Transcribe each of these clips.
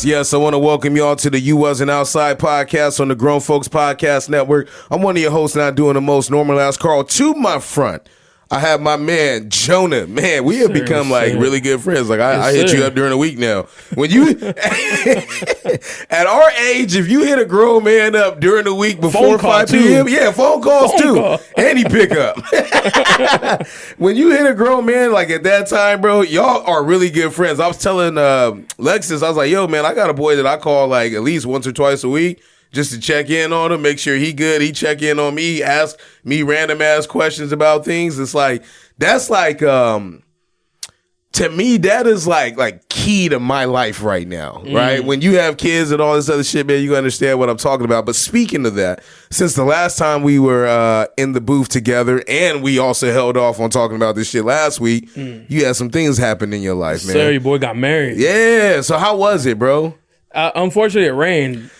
Yes, I want to welcome y'all to the You Wasn't Outside podcast on the Grown Folks Podcast Network. I'm one of your hosts, not doing the most normal ass Carl. To my front, I have my man, Jonah. Man, we have become like really good friends. Like I hit you up during the week now. When you, at our age, if you hit a grown man up during the week before 5 p.m., yeah, phone calls too. And he pick up. When you hit a grown man, like at that time, bro, y'all are really good friends. I was telling Lexus, I was like, yo, man, I got a boy that I call like at least once or twice a week. Just to check in on him, make sure he good. He check in on me, ask me random ass questions about things. It's like, that's like, to me, that is like key to my life right now, right? When you have kids and all this other shit, man, you understand what I'm talking about. But speaking of that, since the last time we were in the booth together, and we also held off on talking about this shit last week, you had some things happen in your life, man. Sir, your boy got married. Yeah, so how was it, bro? Unfortunately, it rained.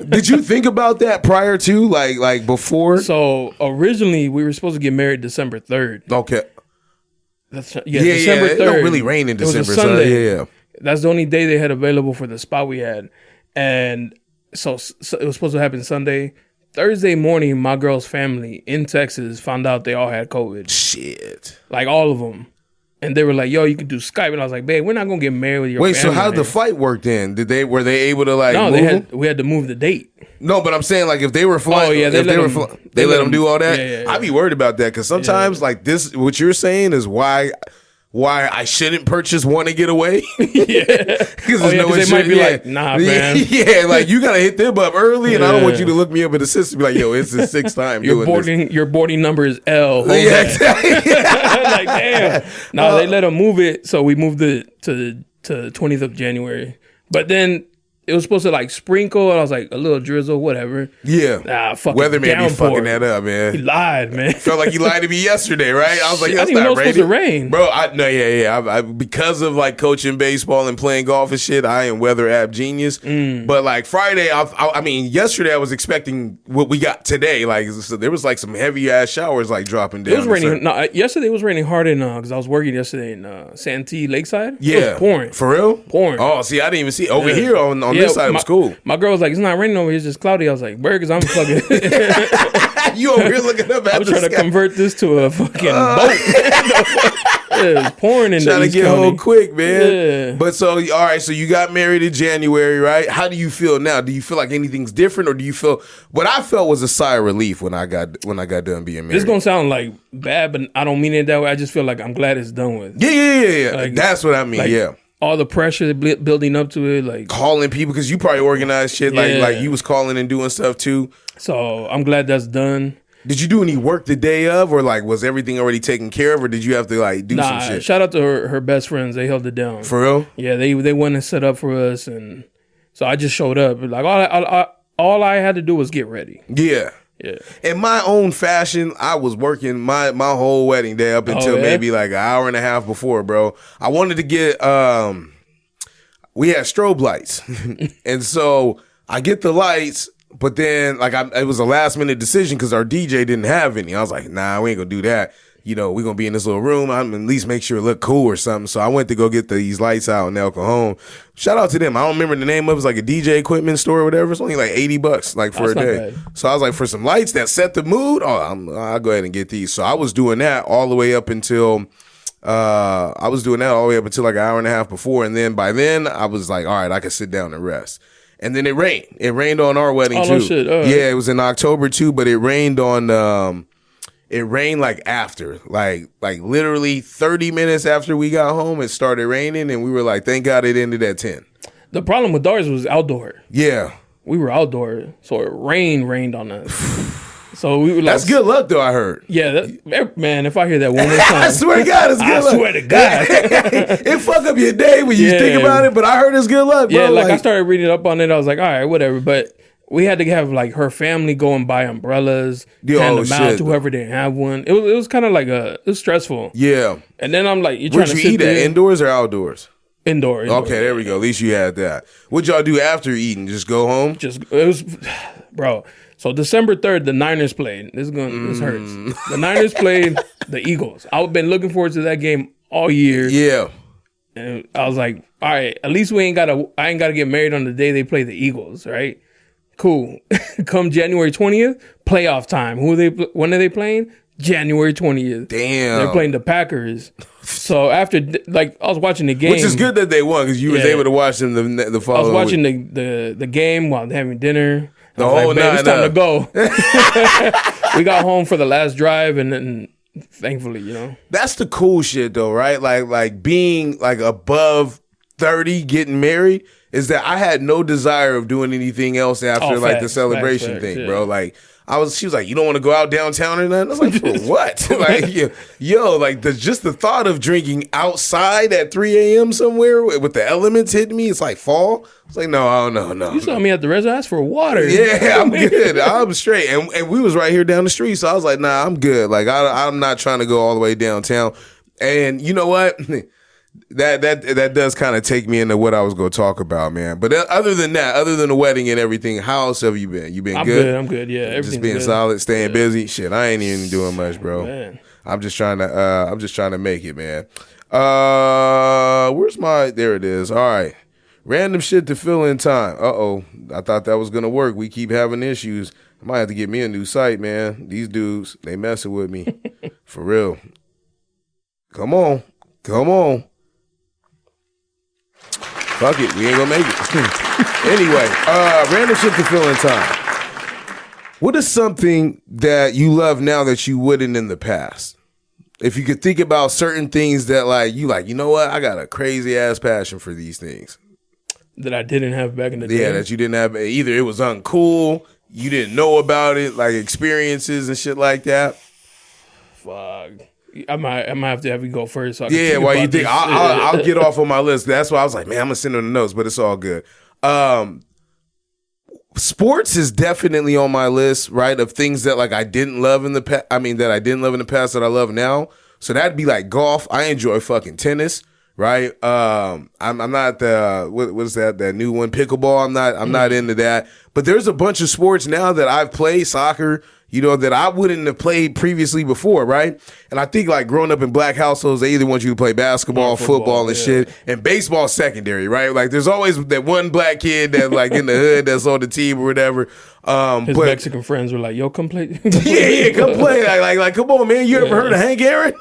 Did you think about that prior to, like before? So originally we were supposed to get married December 3rd. Okay. December 3rd. It don't really rain in December. It was a Sunday. So, yeah. That's the only day they had available for the spot we had. And so it was supposed to happen Sunday. Thursday morning, my girl's family in Texas found out they all had COVID. Shit. Like all of them. And they were like, yo, you can do Skype. And I was like, babe, we're not going to get married with your family. Wait, so how'd the flight work then? Were they able to like No, move we had to move the date. No, but I'm saying like if they were flying, they let them do all that. Yeah. I'd be worried about that because sometimes like this, what you're saying is why I shouldn't purchase one and get away. Because they might be like, nah, man. Yeah, like you gotta hit them up early, and I don't want you to look me up in the system. Be like, yo, it's the sixth time Your boarding number is L. Yeah, exactly. Like, damn. No, they let them move it, so we moved it to the 20th of January. But then it was supposed to like sprinkle, and I was like, a little drizzle, whatever. Yeah. Fucking Weatherman be fucking that up, man. He lied, man. Felt like he lied to me yesterday, right? I was like, I didn't even know it was supposed to rain. Bro, I because of like coaching baseball and playing golf and shit, I am weather app genius. But like Friday, I mean, yesterday I was expecting what we got today. Like, so there was like some heavy ass showers like dropping down. It was raining. No, yesterday it was raining hard because I was working yesterday in Santee Lakeside. Yeah. It was pouring. For real? Pouring. Oh, see, I didn't even see it. Over here on this side, it was cool. My girl was like, it's not raining over here, it's just cloudy. I was like, where? Because I'm fucking... You over here looking up at I'm trying to convert this to a fucking boat. It was pouring in trying the to get County. home quick, man. Yeah. But so, all right, so you got married in January, right? How do you feel now? Do you feel like anything's different, or do you feel... What I felt was a sigh of relief when I got done being married. This is going to sound like bad, but I don't mean it that way. I just feel like I'm glad it's done with. Yeah. Like, that's what I mean, yeah. All the pressure building up to it, like calling people, because you probably organized shit, like you was calling and doing stuff too. So I'm glad that's done. Did you do any work the day of, or like was everything already taken care of, or did you have to like do some shit? Shout out to her best friends. They held it down. For real? Yeah, they went and set up for us, and so I just showed up. Like all I had to do was get ready. Yeah. In my own fashion, I was working my whole wedding day up until maybe like an hour and a half before, bro. I wanted to get we had strobe lights. And so I get the lights, but then like it was a last minute decision because our DJ didn't have any. I was like, nah, we ain't gonna do that. You know, we're going to be in this little room. I'm at least make sure it look cool or something. So I went to go get these lights out in El Cajon. Shout out to them. I don't remember the name of it. It was like a DJ equipment store or whatever. It's only like $80 like for a day. So I was like, for some lights that set the mood, I'll go ahead and get these. So I was doing that all the way up until like an hour and a half before. And then by then I was like, all right, I can sit down and rest. And then it rained. It rained on our wedding too. No shit. Yeah, it was in October too, but it rained on it rained like after, like literally 30 minutes after we got home, it started raining, and we were like, thank God it ended at 10. The problem with ours was outdoor. Yeah. We were outdoor, so it rained on us. So we were like, that's good luck, though, I heard. Yeah, man, if I hear that one more time. I swear to God, it's good luck. I swear to God. It fuck up your day when you think about it, but I heard it's good luck, bro. Yeah, like I started reading up on it. I was like, all right, whatever. But we had to have like her family go and buy umbrellas, hand them out to whoever didn't have one. It was kind of like it was stressful. Yeah. And then I'm like, you're trying to sit there. Indoors or outdoors? Indoor. Okay, there we go. At least you had that. What'd y'all do after eating? Just go home? It was, bro. So December 3rd, the Niners played. This hurts. The Niners played the Eagles. I've been looking forward to that game all year. Yeah. And I was like, all right, at least I ain't gotta get married on the day they play the Eagles, right? Cool. Come January 20th, playoff time. When are they playing? January 20th. Damn. They're playing the Packers. So after, like, I was watching the game. Which is good that they won because you was able to watch them the following I was watching week. the game while having dinner. The whole night. It's time to go. We got home for the last drive, and then thankfully, That's the cool shit though, right? Like being like above 30, getting married, is that I had no desire of doing anything else after the celebration thing, yeah. Bro. Like she was like, you don't want to go out downtown or nothing? I was like, for what? Like, just the thought of drinking outside at 3 a.m. somewhere with the elements hitting me, it's like fall. It's like, no. You saw me at the restaurant, ask for water. Yeah, I'm good. I'm straight. And we was right here down the street, so I was like, nah, I'm good. Like, I'm not trying to go all the way downtown. And you know what? That does kind of take me into what I was going to talk about, man. But other than that, other than the wedding and everything, how else have you been? You been good? I'm good. Yeah, everything's just being good. solid, staying busy. Shit, I ain't even doing much, bro. Man. I'm just trying to make it, man. Where's my? There it is. All right, random shit to fill in time. I thought that was gonna work. We keep having issues. I might have to get me a new site, man. These dudes, they messing with me for real. Come on. Fuck it, we ain't gonna make it. Anyway, random shit to fill in time. What is something that you love now that you wouldn't in the past? If you could think about certain things that you know what? I got a crazy ass passion for these things. That I didn't have back in the day. Yeah, that you didn't have. Either it was uncool, you didn't know about it, like experiences and shit like that. Fuck. I might have to have you go first. So While you think, I'll get off on my list. That's why I was like, man, I'm gonna send them the notes, but it's all good. Sports is definitely on my list, right? Of things that I didn't love in the past. I mean, that I didn't love in the past that I love now. So that'd be like golf. I enjoy fucking tennis, right? I'm not the what is that new one, pickleball. I'm not into that. But there's a bunch of sports now that I've played, soccer, that I wouldn't have played previously before, right? And I think growing up in black households, they either want you to play basketball, football and shit, and baseball secondary, right? Like there's always that one black kid that in the hood that's on the team or whatever. His Mexican friends were like, "Yo, come play." Come play. Like, come on, man. You ever heard of Hank Aaron?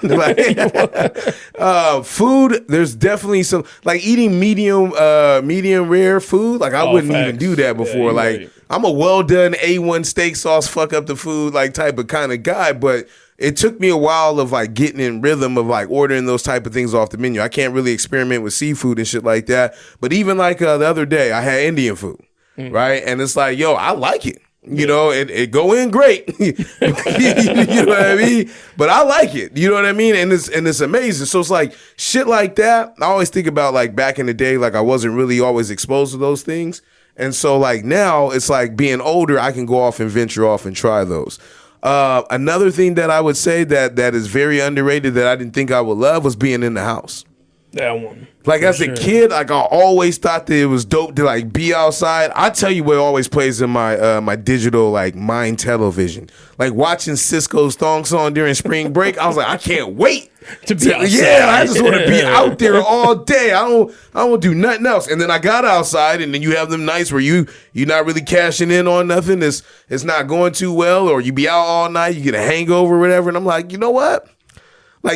Food. There's definitely some eating medium rare food. I wouldn't even do that before. Right. I'm a well done A1 steak sauce, fuck up the food, type of kind of guy. But it took me a while of getting in rhythm of ordering those type of things off the menu. I can't really experiment with seafood and shit like that. But even the other day, I had Indian food, right? And it's yo, I like it. It go in great. You know what I mean? But I like it. You know what I mean? And it's amazing. So it's shit like that. I always think about back in the day, I wasn't really always exposed to those things. And so now it's being older, I can go off and venture off and try those. Another thing that I would say that is very underrated that I didn't think I would love was being in the house. That one. As a kid, I always thought that it was dope to be outside. I tell you what always plays in my my digital mind television. Watching Cisco's thong song during spring break, I was I can't wait to be outside. Yeah, I just want to be out there all day. I don't do nothing else. And then I got outside, and then you have them nights where you're not really cashing in on nothing. It's not going too well, or you be out all night, you get a hangover or whatever. And I'm like, you know what?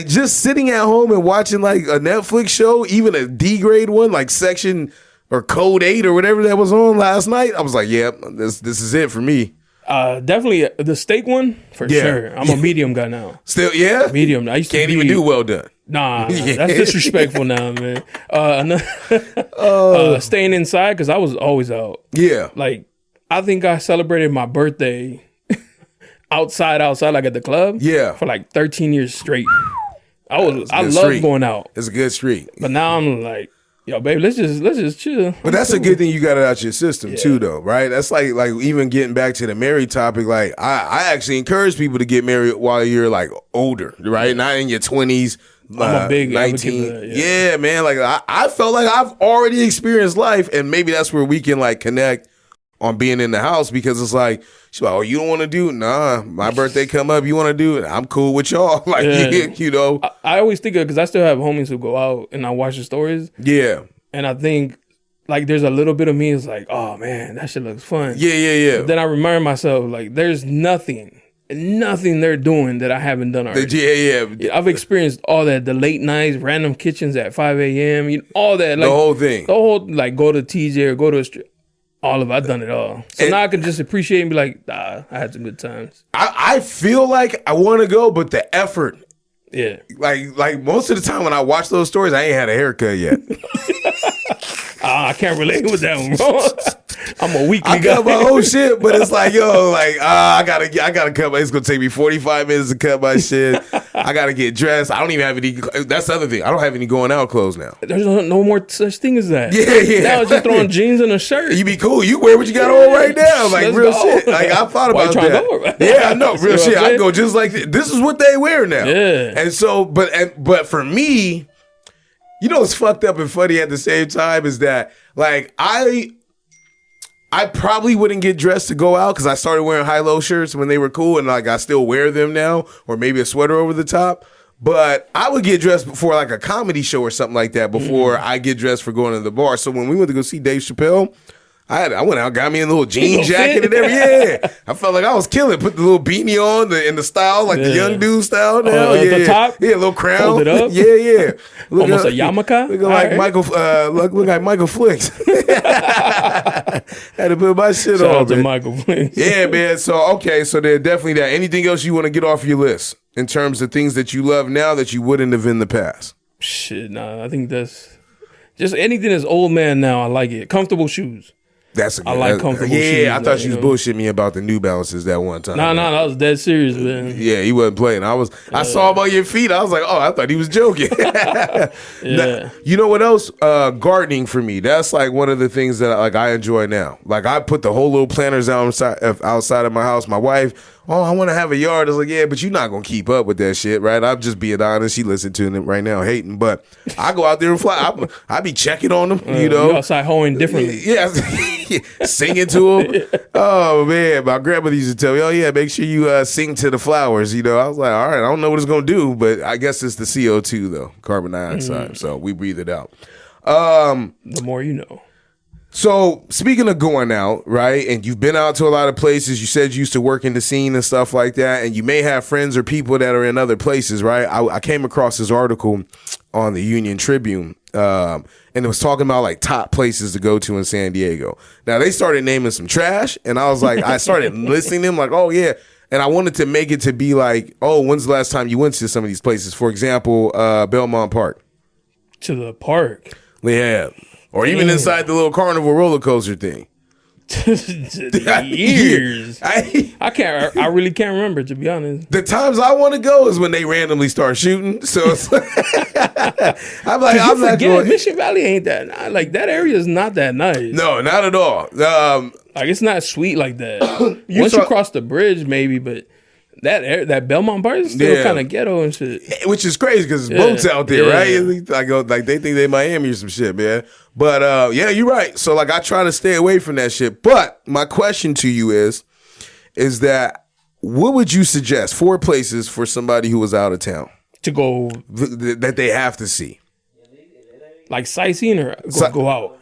Just sitting at home and watching a Netflix show, even a D grade one, Section or Code 8 or whatever that was on last night. I was yeah, this is it for me. Definitely the steak one for sure. I'm a medium guy now. Still, yeah, medium. I used can't even do well done. Nah, that's disrespectful now, man. Staying inside because I was always out. Yeah, I think I celebrated my birthday outside at the club. Yeah, for 13 years straight. I love going out. It's a good streak. But now I'm yo, babe, let's just chill. But that's a good thing you got it out your system too, though, right? That's like even getting back to the married topic. I actually encourage people to get married while you're older, right? Not in your 20s. I'm a big 19. That, yeah, man. I felt I've already experienced life, and maybe that's where we can connect on being in the house because it's like, she's like, oh, you don't want to do it? Nah, my birthday come up, you want to do it? I'm cool with y'all. Like, you know. I always think of because I still have homies who go out and I watch the stories. Yeah. And I think, like, there's a little bit of me is like, oh, man, that shit looks fun. Yeah. But then I remind myself, like, there's nothing they're doing that I haven't done already. Yeah. I've experienced all that, the late nights, random kitchens at 5 a.m., you know, all that. Like, the whole thing. The whole, like, go to TJ or go to a strip. All of it. I've done it all. So now I can just appreciate and be like, I had some good times. I feel like I want to go, but the effort. Yeah. Like most of the time when I watch those stories, I ain't had a haircut yet. I can't relate with that one, bro. I'm a weekly I guy. cut my whole shit, but it's like, yo, like, I gotta cut my, it's gonna take me 45 minutes to cut my shit. I gotta get dressed. I don't even have any, that's the other thing. I don't have any going out clothes now. There's no more such thing as that. Yeah. Now it's just throwing jeans and a shirt. You be cool. You wear what you got on right now. Like, Let's real go. shit. Like, I thought Why about you trying that. to go, right? Yeah, I know. Real See shit. what I'm I saying? go just like this is what they wear now. Yeah. And so, but for me, you know what's fucked up and funny at the same time is that, like, I probably wouldn't get dressed to go out because I started wearing high-low shirts when they were cool, and like I still wear them now, or maybe a sweater over the top. But I would get dressed before like a comedy show or something like that before I get dressed for going to the bar. So when we went to go see Dave Chappelle, I went out, got me a little jean jacket and everything. Yeah, I felt like I was killing. Put the little beanie on in the style, like the young dude style now. At the top? Yeah, a little crown. Hold it up? Yeah. Look Almost a yarmulke? Look like All right. look like Michael Flicks. Had to put my shit Shout on, out to man. Michael, please. Yeah, man. So, okay. So there's definitely that. Anything else you want to get off your list in terms of things that you love now that you wouldn't have in the past? Shit, nah. I think that's just anything that's old man now. I like it. Comfortable shoes. That's a good, I like comfortable yeah, shoes. I thought you was bullshitting me about the New Balances that one time. Nah, that was dead serious, man. Yeah, he wasn't playing. I saw him on your feet. I was like, oh, I thought he was joking. Yeah. Now, you know what else? Gardening for me. That's like one of the things that I enjoy now. Like I put the whole little planters outside of my house. My wife, I want to have a yard. I was like, yeah, but you're not going to keep up with that shit, right? I'm just being honest. She listened to it right now, hating. But I go out there and fly. I be checking on them, you know. You outside hoeing differently. Yeah, singing to them. Oh, man. My grandmother used to tell me, oh, yeah, make sure you sing to the flowers, you know. I was like, all right, I don't know what it's going to do, but I guess it's the CO2, though, carbon dioxide. So we breathe it out. The more you know. So speaking of going out, right, and you've been out to a lot of places, you said you used to work in the scene and stuff like that, and you may have friends or people that are in other places, right? I came across this article on the Union Tribune, and it was talking about like top places to go to in San Diego. Now they started naming some trash, and I was like, I started listing them like, oh yeah, and I wanted to make it to be like, oh, when's the last time you went to some of these places? For example, Belmont Park. To the park. Yeah. Or even inside the little carnival roller coaster thing. Years. I really can't remember, to be honest. The times I want to go is when they randomly start shooting. So it's I'm not going. Mission Valley ain't that like that area is not that nice. No, not at all. Like it's not sweet like that. Once you cross the bridge, maybe, but that Belmont Park is still kind of ghetto and shit. Which is crazy because there's boats out there, right? I go like they think they Miami or some shit, man. But yeah, you're right. So like I try to stay away from that shit. But my question to you is that what would you suggest 4 places for somebody who was out of town to go that they have to see? Like sightseeing or go out?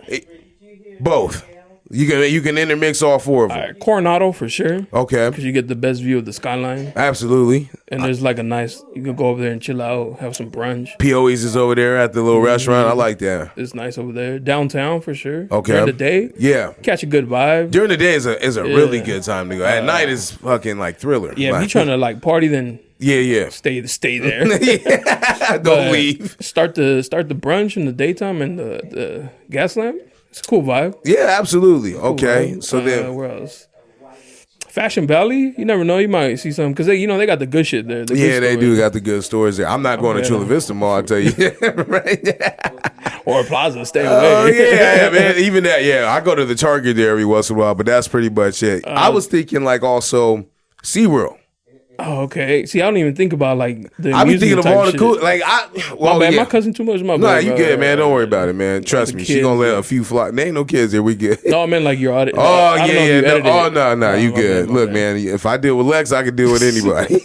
Both. You can intermix all 4 of them. All right, Coronado for sure. Okay. Because you get the best view of the skyline. Absolutely. And there's like a nice, you can go over there and chill out, have some brunch. POE's is over there at the little restaurant. I like that. It's nice over there. Downtown for sure. Okay. During the day. Yeah. Catch a good vibe. During the day is a really good time to go. At night is fucking like Thriller. Yeah, like, if you're trying to like party, then yeah. Stay there. Don't leave. Start the brunch in the daytime and the gas lamp. It's a cool vibe. Yeah, absolutely. Okay. Cool, so then where else? Fashion Valley. You never know. You might see something because they got the good shit there. They do got the good stores there. I'm not going to Chula Vista Mall, I tell you. Right? Or Plaza. Stay away. Oh yeah, man. Even that. Yeah, I go to the Target there every once in a while, but that's pretty much it. I was thinking like also SeaWorld. Oh, okay. See, I don't even think about like the. I be thinking of all the shit. cool. Like Well, my bad. My cousin too much. My Nah, bad, you bro. good, man. Don't worry about it, man. Trust me. She kids, gonna let a few fly. There ain't no kids here. We good. No, I meant like your audit. Oh I don't know if yeah, you no, edited oh it. no, you my good. bad, my Look, bad. man, if I deal with Lex, I can deal with anybody.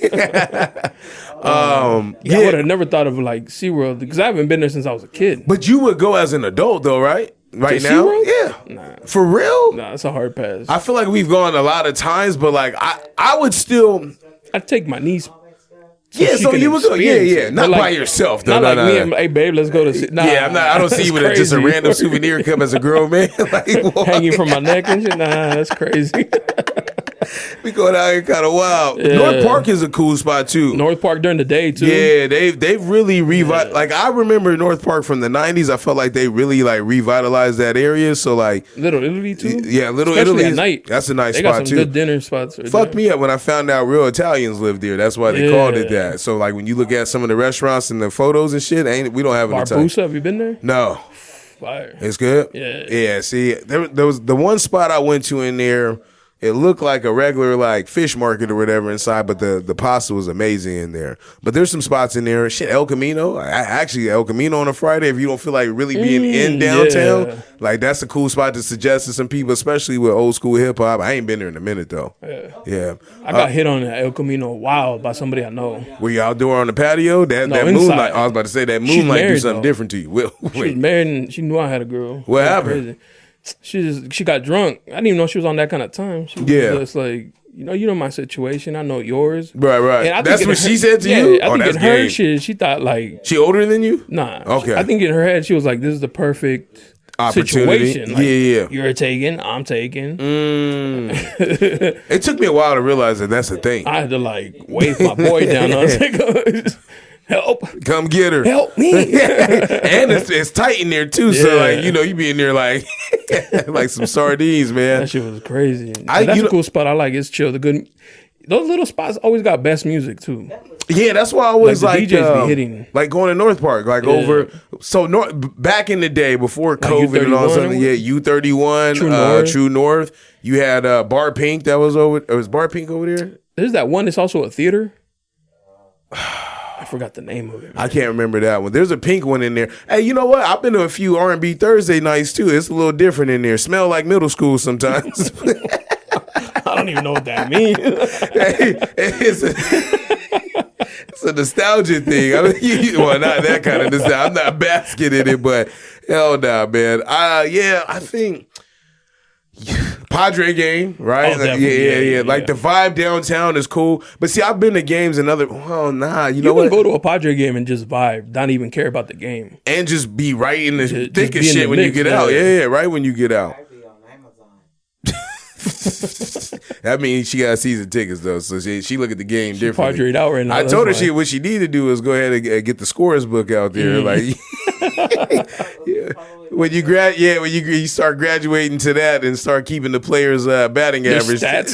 Yeah, I would have never thought of like SeaWorld because I haven't been there since I was a kid. But you would go as an adult though, right? Right To now, SeaWorld? yeah. Nah. For real? Nah, it's a hard pass. I feel like we've gone a lot of times, but like I would still. I'd take my niece. Yeah, she so can you would go. Yeah, experience yeah, it. not But, by like, yourself though. Not No, like no, me no. and hey babe, let's go to. Nah, Yeah, I'm not. I don't see you with just a crazy. random souvenir cup as a girl, man. Like, what? hanging from my neck and shit. Nah, that's crazy. We going out here kind of wild. Yeah. North Park is a cool spot too. North Park during the day too. Yeah, they've really revitalized. Like I remember North Park from the '90s. I felt like they really like revitalized that area. So like Little Italy too. Yeah, Little Especially Italy. at night. That's a nice They spot got some too. good dinner spots. Right Fucked there. me up when I found out real Italians lived there. That's why they called it Yeah. that. So like when you look at some of the restaurants and the photos and shit, we don't have any Italian. Barbusa, have you been there? No, Fire. it's good. Yeah. Yeah. See, there was the one spot I went to in there. It looked like a regular like fish market or whatever inside, but the pasta was amazing in there. But there's some spots in there. Shit, El Camino. Actually, El Camino on a Friday, if you don't feel like really being in downtown, yeah. like that's a cool spot to suggest to some people, especially with old school hip hop. I ain't been there in a minute though. Yeah. I got hit on at El Camino wild by somebody I know. Were you outdoor on the patio? That inside. moonlight. I was about to say that moonlight do married, something though. different to you. Wait. She was married and she knew I had a girl. What It was happened? crazy. She got drunk. I didn't even know she was on that kind of time. She was just like, you know my situation. I know yours. Right. And I think That's in what her- she said to yeah, you? I think that's in her game. shit, she thought like, She older than you? nah. Okay. I think in her head, she was like, this is the perfect Opportunity. situation. Like, Yeah. You're taking, I'm taking. It took me a while to realize that that's the thing. I had to like wave my boy down. I was like, help. Come get her. Help me. And it's tight in there too. So Yeah. like, you be in there like like some sardines, man. That shit was crazy. I- That's you a know- cool spot. I like. It's chill. Those little spots always got best music too. Yeah, that's why I always Like, like the DJs be hitting. like going to North Park, like over. So back in the day before COVID and all U31 something, yeah, U31, True North. You had Bar Pink that was over. Was Bar Pink over there? There's that one that's also a theater. I forgot the name of it. I can't remember that one. There's a pink one in there. Hey, you know what? I've been to a few R&B Thursday nights too. It's a little different in there. Smell like middle school sometimes. I don't even know what that means. It's a nostalgia thing. I mean, well, not that kind of nostalgia. I'm not basking in it, but hell nah, man. Yeah, I think Padre game, right? Oh, definitely. Yeah. Like the vibe downtown is cool. But see, I've been to games and other. Well, nah, you know You what? can go to a Padre game and just vibe, not even care about the game. And just be right in the Just thick be of in shit the when you mix, get yeah. out. Yeah, right when you get out. I'd be on Amazon. That means she got season tickets though, so she look at the game differently. Padre'd out right now. I that's told her why. what she needed to do is go ahead and get the scores book out there. Like, yeah. When you start graduating to that and start keeping the players' batting Their average. stats.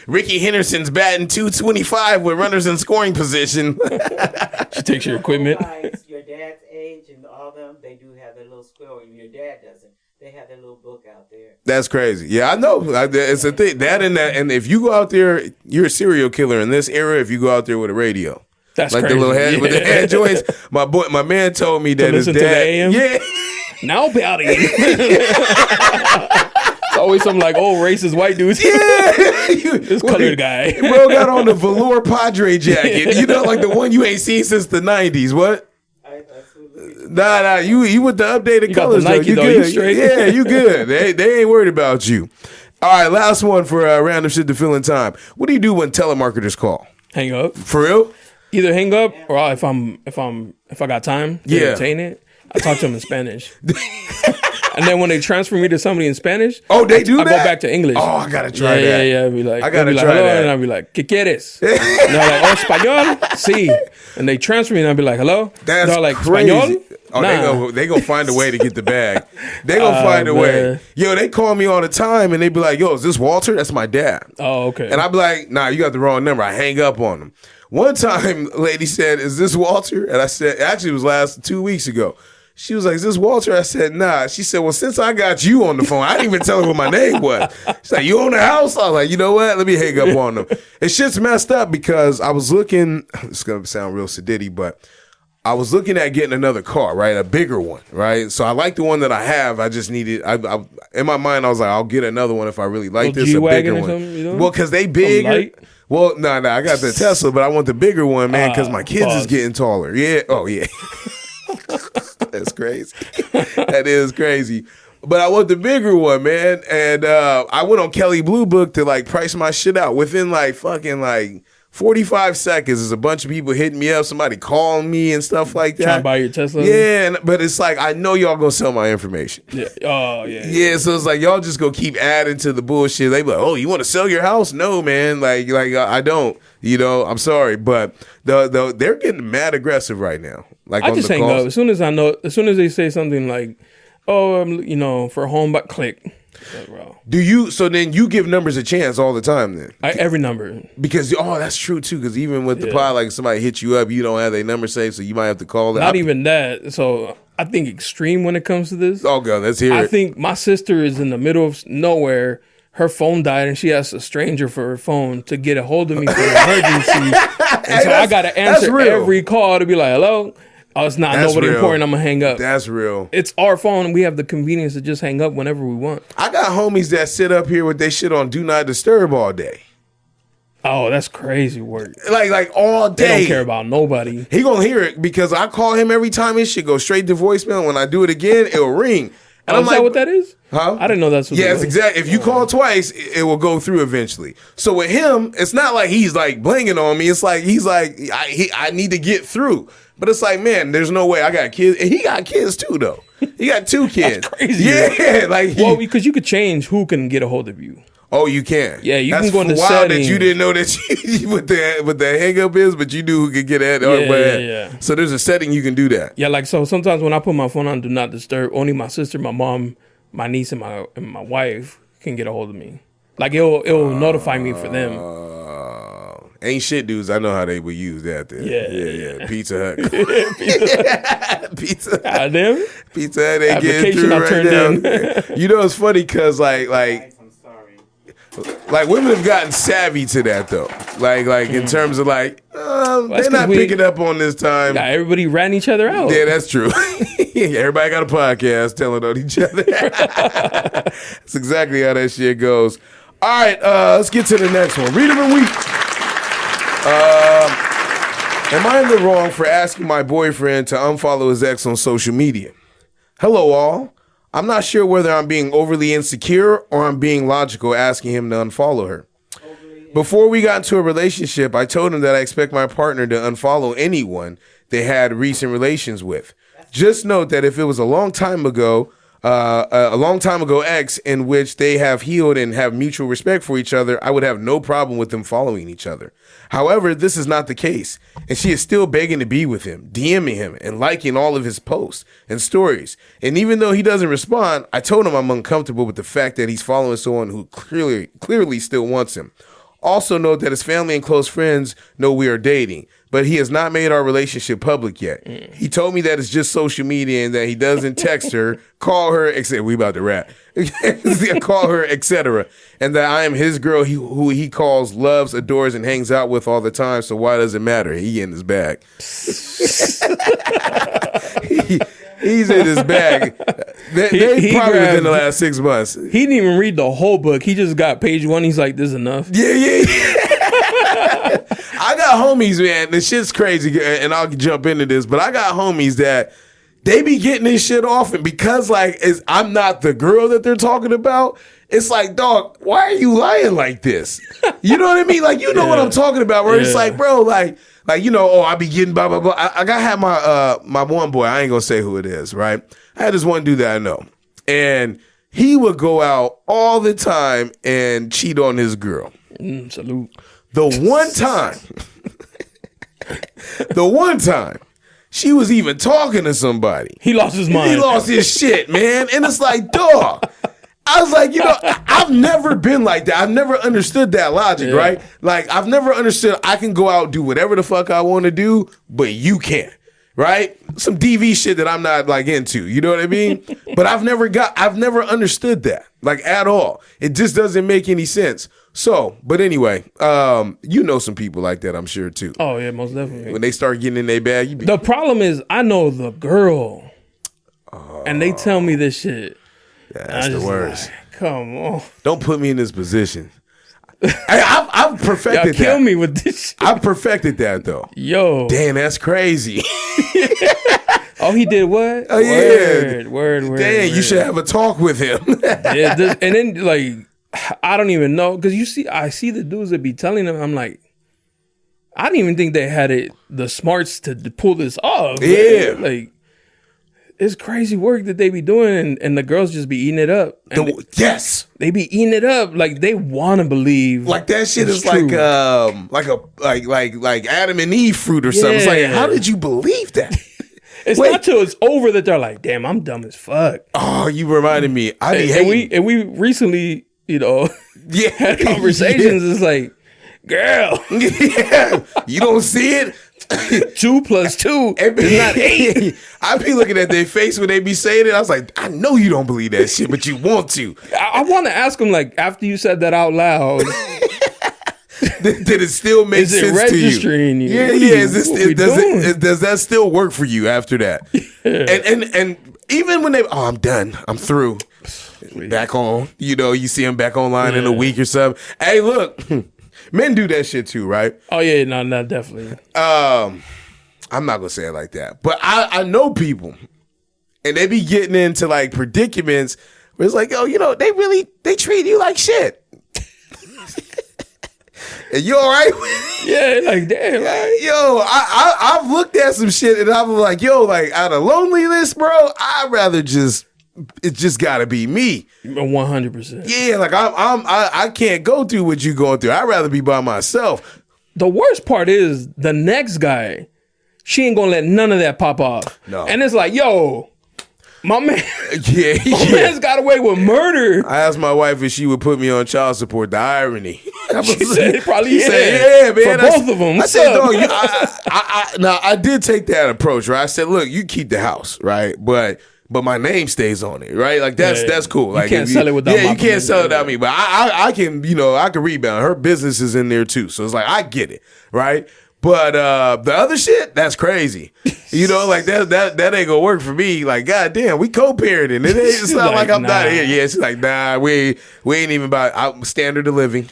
Ricky Henderson's batting .225 with runners in scoring position. She takes your equipment. Guys, your dad's age and all of them, they do have their little squirrel. And your dad doesn't. They have their little book out there. That's crazy. Yeah, I know. It's a thing. That, and if you go out there, you're a serial killer in this era. If you go out there with a radio. That's Like crazy. the little head with the Yeah. head joints. My man told me that his listen to the dad. AM? Yeah, Now, Patty. It's always some like old racist white dudes. This colored guy. Bro got on the velour Padre jacket. You know, like the one you ain't seen since the '90s. What? Nah. You with the updated You got colors the Nike, though. though. You You good? straight? Yeah, you good. They ain't worried about you. All right, last one for random shit to fill in time. What do you do when telemarketers call? Hang up. For real? Either hang up or if I got time to Yeah. entertain it, I talk to them in Spanish. And then when they transfer me to somebody in Spanish, Oh, they do I that? go back to English. Oh, I gotta try yeah, that. Yeah. Be like, I gotta they'll be like, try hello, that. and I'll be like, ¿Qué quieres? And they're like, oh, español, sí. And they transfer me, and I'll be like, hello. That's they're like, crazy. español. Oh, Nah. they gonna find a way to get the bag. They gonna find a way. man. Yo, they call me all the time, and they be like, "Yo, is this Walter? That's my dad." Oh, okay. And I be like, "Nah, you got the wrong number." I hang up on them. One time, lady said, "Is this Walter?" And I said, actually, it was 2 weeks ago. She was like, is this Walter? I said, nah. She said, well, since I got you on the phone, I didn't even tell her what my name was. She's like, you own the house? I was like, you know what? Let me hang up on them. And shit's messed up because I was looking, it's going to sound real sedity, but I was looking at getting another car, right? A bigger one, right? So I like the one that I have. I just needed, I in my mind, I was like, I'll get another one if I really like this, a bigger one. You know? Well, because they bigger. Well, no, I got the Tesla, but I want the bigger one, man, because my kids is getting taller. Yeah. Oh, yeah. That's crazy. That is crazy. But I want the bigger one, man. And I went on Kelly Blue Book to like price my shit out. Within like fucking like 45 seconds, there's a bunch of people hitting me up, somebody calling me and stuff like that. Trying to buy your Tesla? Yeah, but it's like, I know y'all gonna sell my information. Yeah. Oh, yeah. Yeah, so it's like, y'all just gonna keep adding to the bullshit. They be like, oh, you want to sell your house? No, man. Like I don't. You know, I'm sorry, but they're getting mad aggressive right now. Like I just hang up as soon as they say something like, "Oh, for home," but click. Like, bro. Do you? So then you give numbers a chance all the time, then? Every number, because that's true too. Because even with the pod, like somebody hits you up, you don't have their number saved, so you might have to call them. Not even that. So I think extreme when it comes to this. Oh God, let's hear it. I think my sister is in the middle of nowhere. Her phone died, and she asked a stranger for her phone to get a hold of me for an emergency. And so I got to answer every call to be like, hello? Oh, it's not nobody important. I'm going to hang up. That's real. It's our phone, and we have the convenience to just hang up whenever we want. I got homies that sit up here with their shit on Do Not Disturb all day. Oh, that's crazy work. Like all day. They don't care about nobody. He going to hear it because I call him every time. His shit goes straight to voicemail. When I do it again, it'll ring. And I'm like, that what that is? Huh? I didn't know that's what that was. Exactly. If you call twice, it will go through eventually. So with him, it's not like he's like blinging on me. It's like he's like, I need to get through. But it's like, man, there's no way. I got kids. And he got kids too, though. He got 2 kids. That's crazy. Yeah. Well, because you could change who can get a hold of you. Oh, you can. Yeah, you That's can go into wild settings. That you didn't know that you, what the hang up is, but you knew who could get at. Yeah. So there's a setting you can do that. Yeah, like so sometimes when I put my phone on Do Not Disturb, only my sister, my mom, my niece, and my wife can get a hold of me. Like it'll notify me for them. Ain't shit dudes. I know how they would use that. Then. Yeah. Pizza Hut. Pizza Hut. Goddamn. Pizza Hut. They getting through right now. You know it's funny because like women have gotten savvy to that though. Like in terms of like they're not picking up on this time. Yeah, everybody ran each other out. Yeah, that's true. Everybody got a podcast telling on each other. That's exactly how that shit goes. All right, let's get to the next one. Read of the week. Am I in the wrong for asking my boyfriend to unfollow his ex on social media? Hello, all. I'm not sure whether I'm being overly insecure or I'm being logical asking him to unfollow her. Before we got into a relationship, I told him that I expect my partner to unfollow anyone they had recent relations with. Just note that if it was a long time ago ex in which they have healed and have mutual respect for each other, I would have no problem with them following each other. However, this is not the case, and she is still begging to be with him, DMing him, and liking all of his posts and stories. And even though he doesn't respond, I told him I'm uncomfortable with the fact that he's following someone who clearly still wants him. Also note that his family and close friends know we are dating, but he has not made our relationship public yet. He told me that it's just social media and that he doesn't text her, call her, etc. We about to rap. Call her, etc. And that I am his girl who he calls, loves, adores, and hangs out with all the time. So why does it matter? He in his bag. He's in his bag. They probably within the last 6 months. He didn't even read the whole book. He just got page 1. He's like, this is enough. Yeah. I got homies, man. This shit's crazy, and I'll jump into this, but I got homies that they be getting this shit off, and because I'm not the girl that they're talking about, it's like, dog, why are you lying like this? You know what I mean? Like, you know what I'm talking about, where it's like, bro, like, I be getting blah, blah, blah. I got to have my one boy, I ain't going to say who it is, right? I had this one dude that I know, and he would go out all the time and cheat on his girl. Salute. The one time, she was even talking to somebody. He lost his mind. He lost his shit, man. And it's like, dog. I was like, I've never been like that. I've never understood that logic, right? Like, I've never understood I can go out and do whatever the fuck I want to do, but you can't. right? Some DV shit that I'm not like into. You know what I mean? But I've never understood that like at all. It just doesn't make any sense. So, but anyway, you know some people like that, I'm sure too. Oh yeah, most definitely. When they start getting in their bag, the problem is I know the girl, and they tell me this shit. That's the worst. Like, come on, don't put me in this position. I've perfected y'all kill that. me with this shit. I've perfected that though. Yo, damn, that's crazy. Oh, he did what? Oh yeah, word. Damn, you should have a talk with him. Yeah, and then like I don't even know because I see the dudes that be telling them. I'm like, I didn't even think they had the smarts to pull this off. Yeah, man. Like it's crazy work that they be doing, and the girls just be eating it up. Yes, they be eating it up like they want to believe. Like that shit is true. like Adam and Eve fruit or something. It's like, how did you believe that? It's not till it's over that they're like, damn, I'm dumb as fuck. Oh, you reminded me. And we recently, had conversations. It's like, girl, you don't see it. 2 + 2 is not 8. I be looking at their face when they be saying it. I was like, I know you don't believe that shit, but you want to. I want to ask them, like, after you said that out loud, did it still make sense to you? Is it registering you? Yeah. Does that still work for you after that? And even when I'm done, I'm through. Back on, you see them back online in a week or something. Hey, look, men do that shit too, right? Oh yeah, no, definitely. I'm not gonna say it like that, but I know people, and they be getting into like predicaments where it's like, yo, they treat you like shit. And you all right? Yeah, like damn, right? Yo, I've looked at some shit and I'm like, yo, like out of loneliness, bro, I'd rather it just gotta be me. 100%. Yeah, like I can't go through what you going through. I'd rather be by myself. The worst part is the next guy, she ain't gonna let none of that pop off. No. And it's like, yo, my man, man's got away with murder. I asked my wife if she would put me on child support. The irony. She said probably said, yeah, man. For both of them. I said, dog, now I did take that approach, right? I said, look, you keep the house, right? But my name stays on it, right? Like that's cool. Like you can't sell it without you can't sell it without me. But I can, I can rebound. Her business is in there too, so it's like I get it, right? But the other shit, that's crazy. Like that ain't gonna work for me. Like, goddamn, we co-parenting. It's not like I'm not here. Yeah, she's like, nah, we ain't even about standard of living.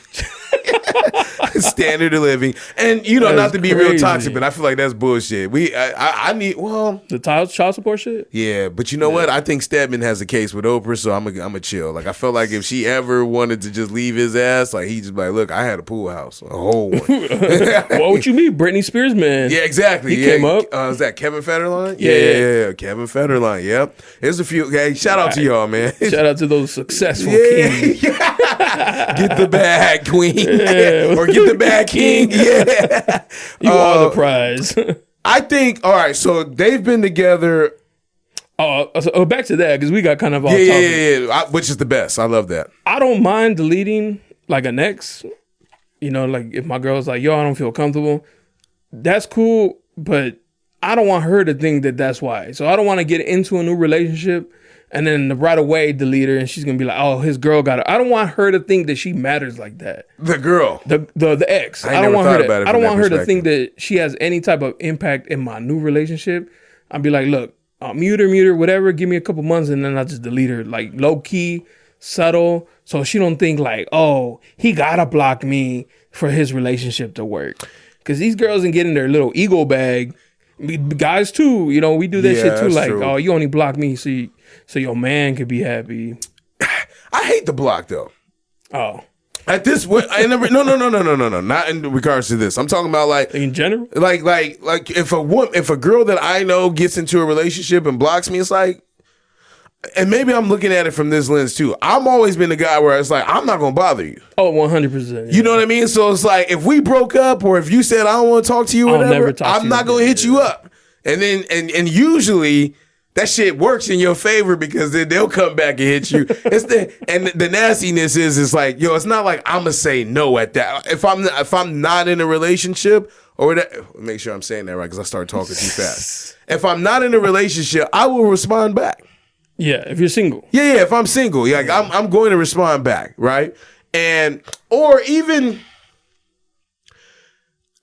Standard of living. And not to be real toxic, but I feel like that's bullshit. I need the child support shit? Yeah, but you know what? I think Stedman has a case with Oprah, so I'm a chill. Like I felt like if she ever wanted to just leave his ass, like he just like, look, I had a pool house, a whole one. What you mean? Britney Spears, man. Yeah, exactly. He came up. Is that Kevin Federline? Yeah, Kevin Federline. Yep. There's a few. Hey, shout out to y'all, man. Shout out to those successful kings. Get the bag, queen. Or get the bag, king. Yeah. You are the prize. I think, all right, so they've been together. So back to that, because we got kind of off topic. Yeah. Which is the best. I love that. I don't mind deleting like an ex. Like if my girl's like, yo, I don't feel comfortable. That's cool, but I don't want her to think that that's why. So I don't want to get into a new relationship and then right away delete her and she's going to be like, oh, his girl got her. I don't want her to think that she matters like that. The girl. The ex. I don't want her to think that she has any type of impact in my new relationship. I'll be like, look, I'll mute her, whatever. Give me a couple months and then I'll just delete her. Like low key, subtle. So she don't think like, oh, he got to block me for his relationship to work. Because these girls can get in their little ego bag. Guys too, we do that shit too. Like, true. Oh, you only block me so your man could be happy. I hate the block though. Oh, at this way, no. Not in regards to this. I'm talking about like in general. Like if a girl that I know gets into a relationship and blocks me, it's like. And maybe I'm looking at it from this lens too. I've always been the guy where it's like, I'm not going to bother you. Oh, 100%. Yeah. You know what I mean? So it's like, if we broke up or if you said, I don't want to talk to you or whatever, I'm not going to hit you up. And then, and usually that shit works in your favor because then they'll come back and hit you. And the nastiness is like, yo, it's not like I'm going to say no at that. If I'm not in a relationship or that, make sure I'm saying that right because I started talking too fast. If I'm not in a relationship, I will respond back. Yeah, if you're single. Yeah, if I'm single, like I'm going to respond back, right? And or even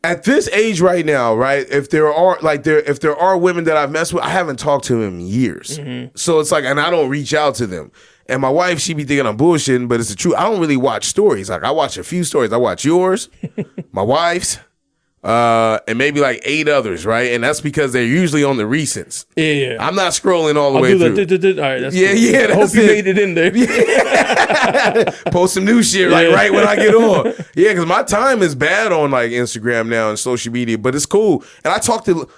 at this age right now, right? If there are women that I've messed with, I haven't talked to them in years. So it's like, and I don't reach out to them. And my wife, she be thinking I'm bullshitting, but it's the truth. I don't really watch stories. Like I watch a few stories. I watch yours, my wife's, and maybe like 8 others, right? And that's because they're usually on the recents. Yeah. I'm not scrolling all the way through. All right, that's yeah, cool. yeah. I hope you made it in there. Post some new shit right when I get on. Yeah, because my time is bad on like Instagram now and social media, but it's cool. And I talk to.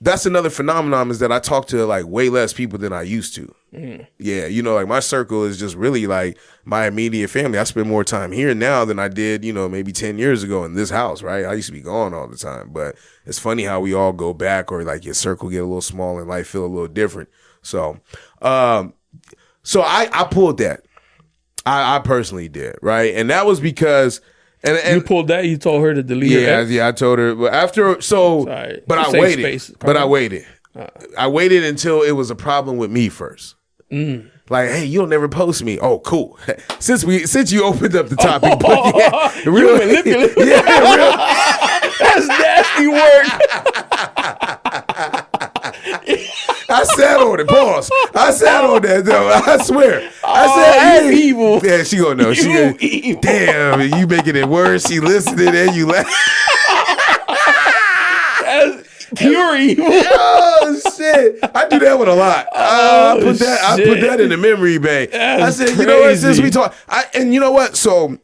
That's another phenomenon is that I talk to like way less people than I used to. Yeah, you know, like my circle is just really like my immediate family. I spend more time here now than I did, you know, maybe 10 years ago in this house, right? I used to be gone all the time, but it's funny how we all go back or like your circle get a little small and life feel a little different. So, I pulled that. I personally did, right? And that was because. And you pulled that. You told her to delete her. Yeah, I told her. But after, but I waited. I waited until it was a problem with me first. Like, hey, you'll never post me. Oh, cool. Since you opened up the topic, but yeah, real manipulative. Yeah, real. That's nasty work. I sat on it. Pause. I sat on that though. I swear. I said, "Hey, evil." Yeah, she gonna know. She gonna, damn, you making it worse. She listening and you laugh. That's pure evil. Oh shit! I do that one a lot. I put that in the memory bank. I said, you know what? Since we talk, and you know what? So.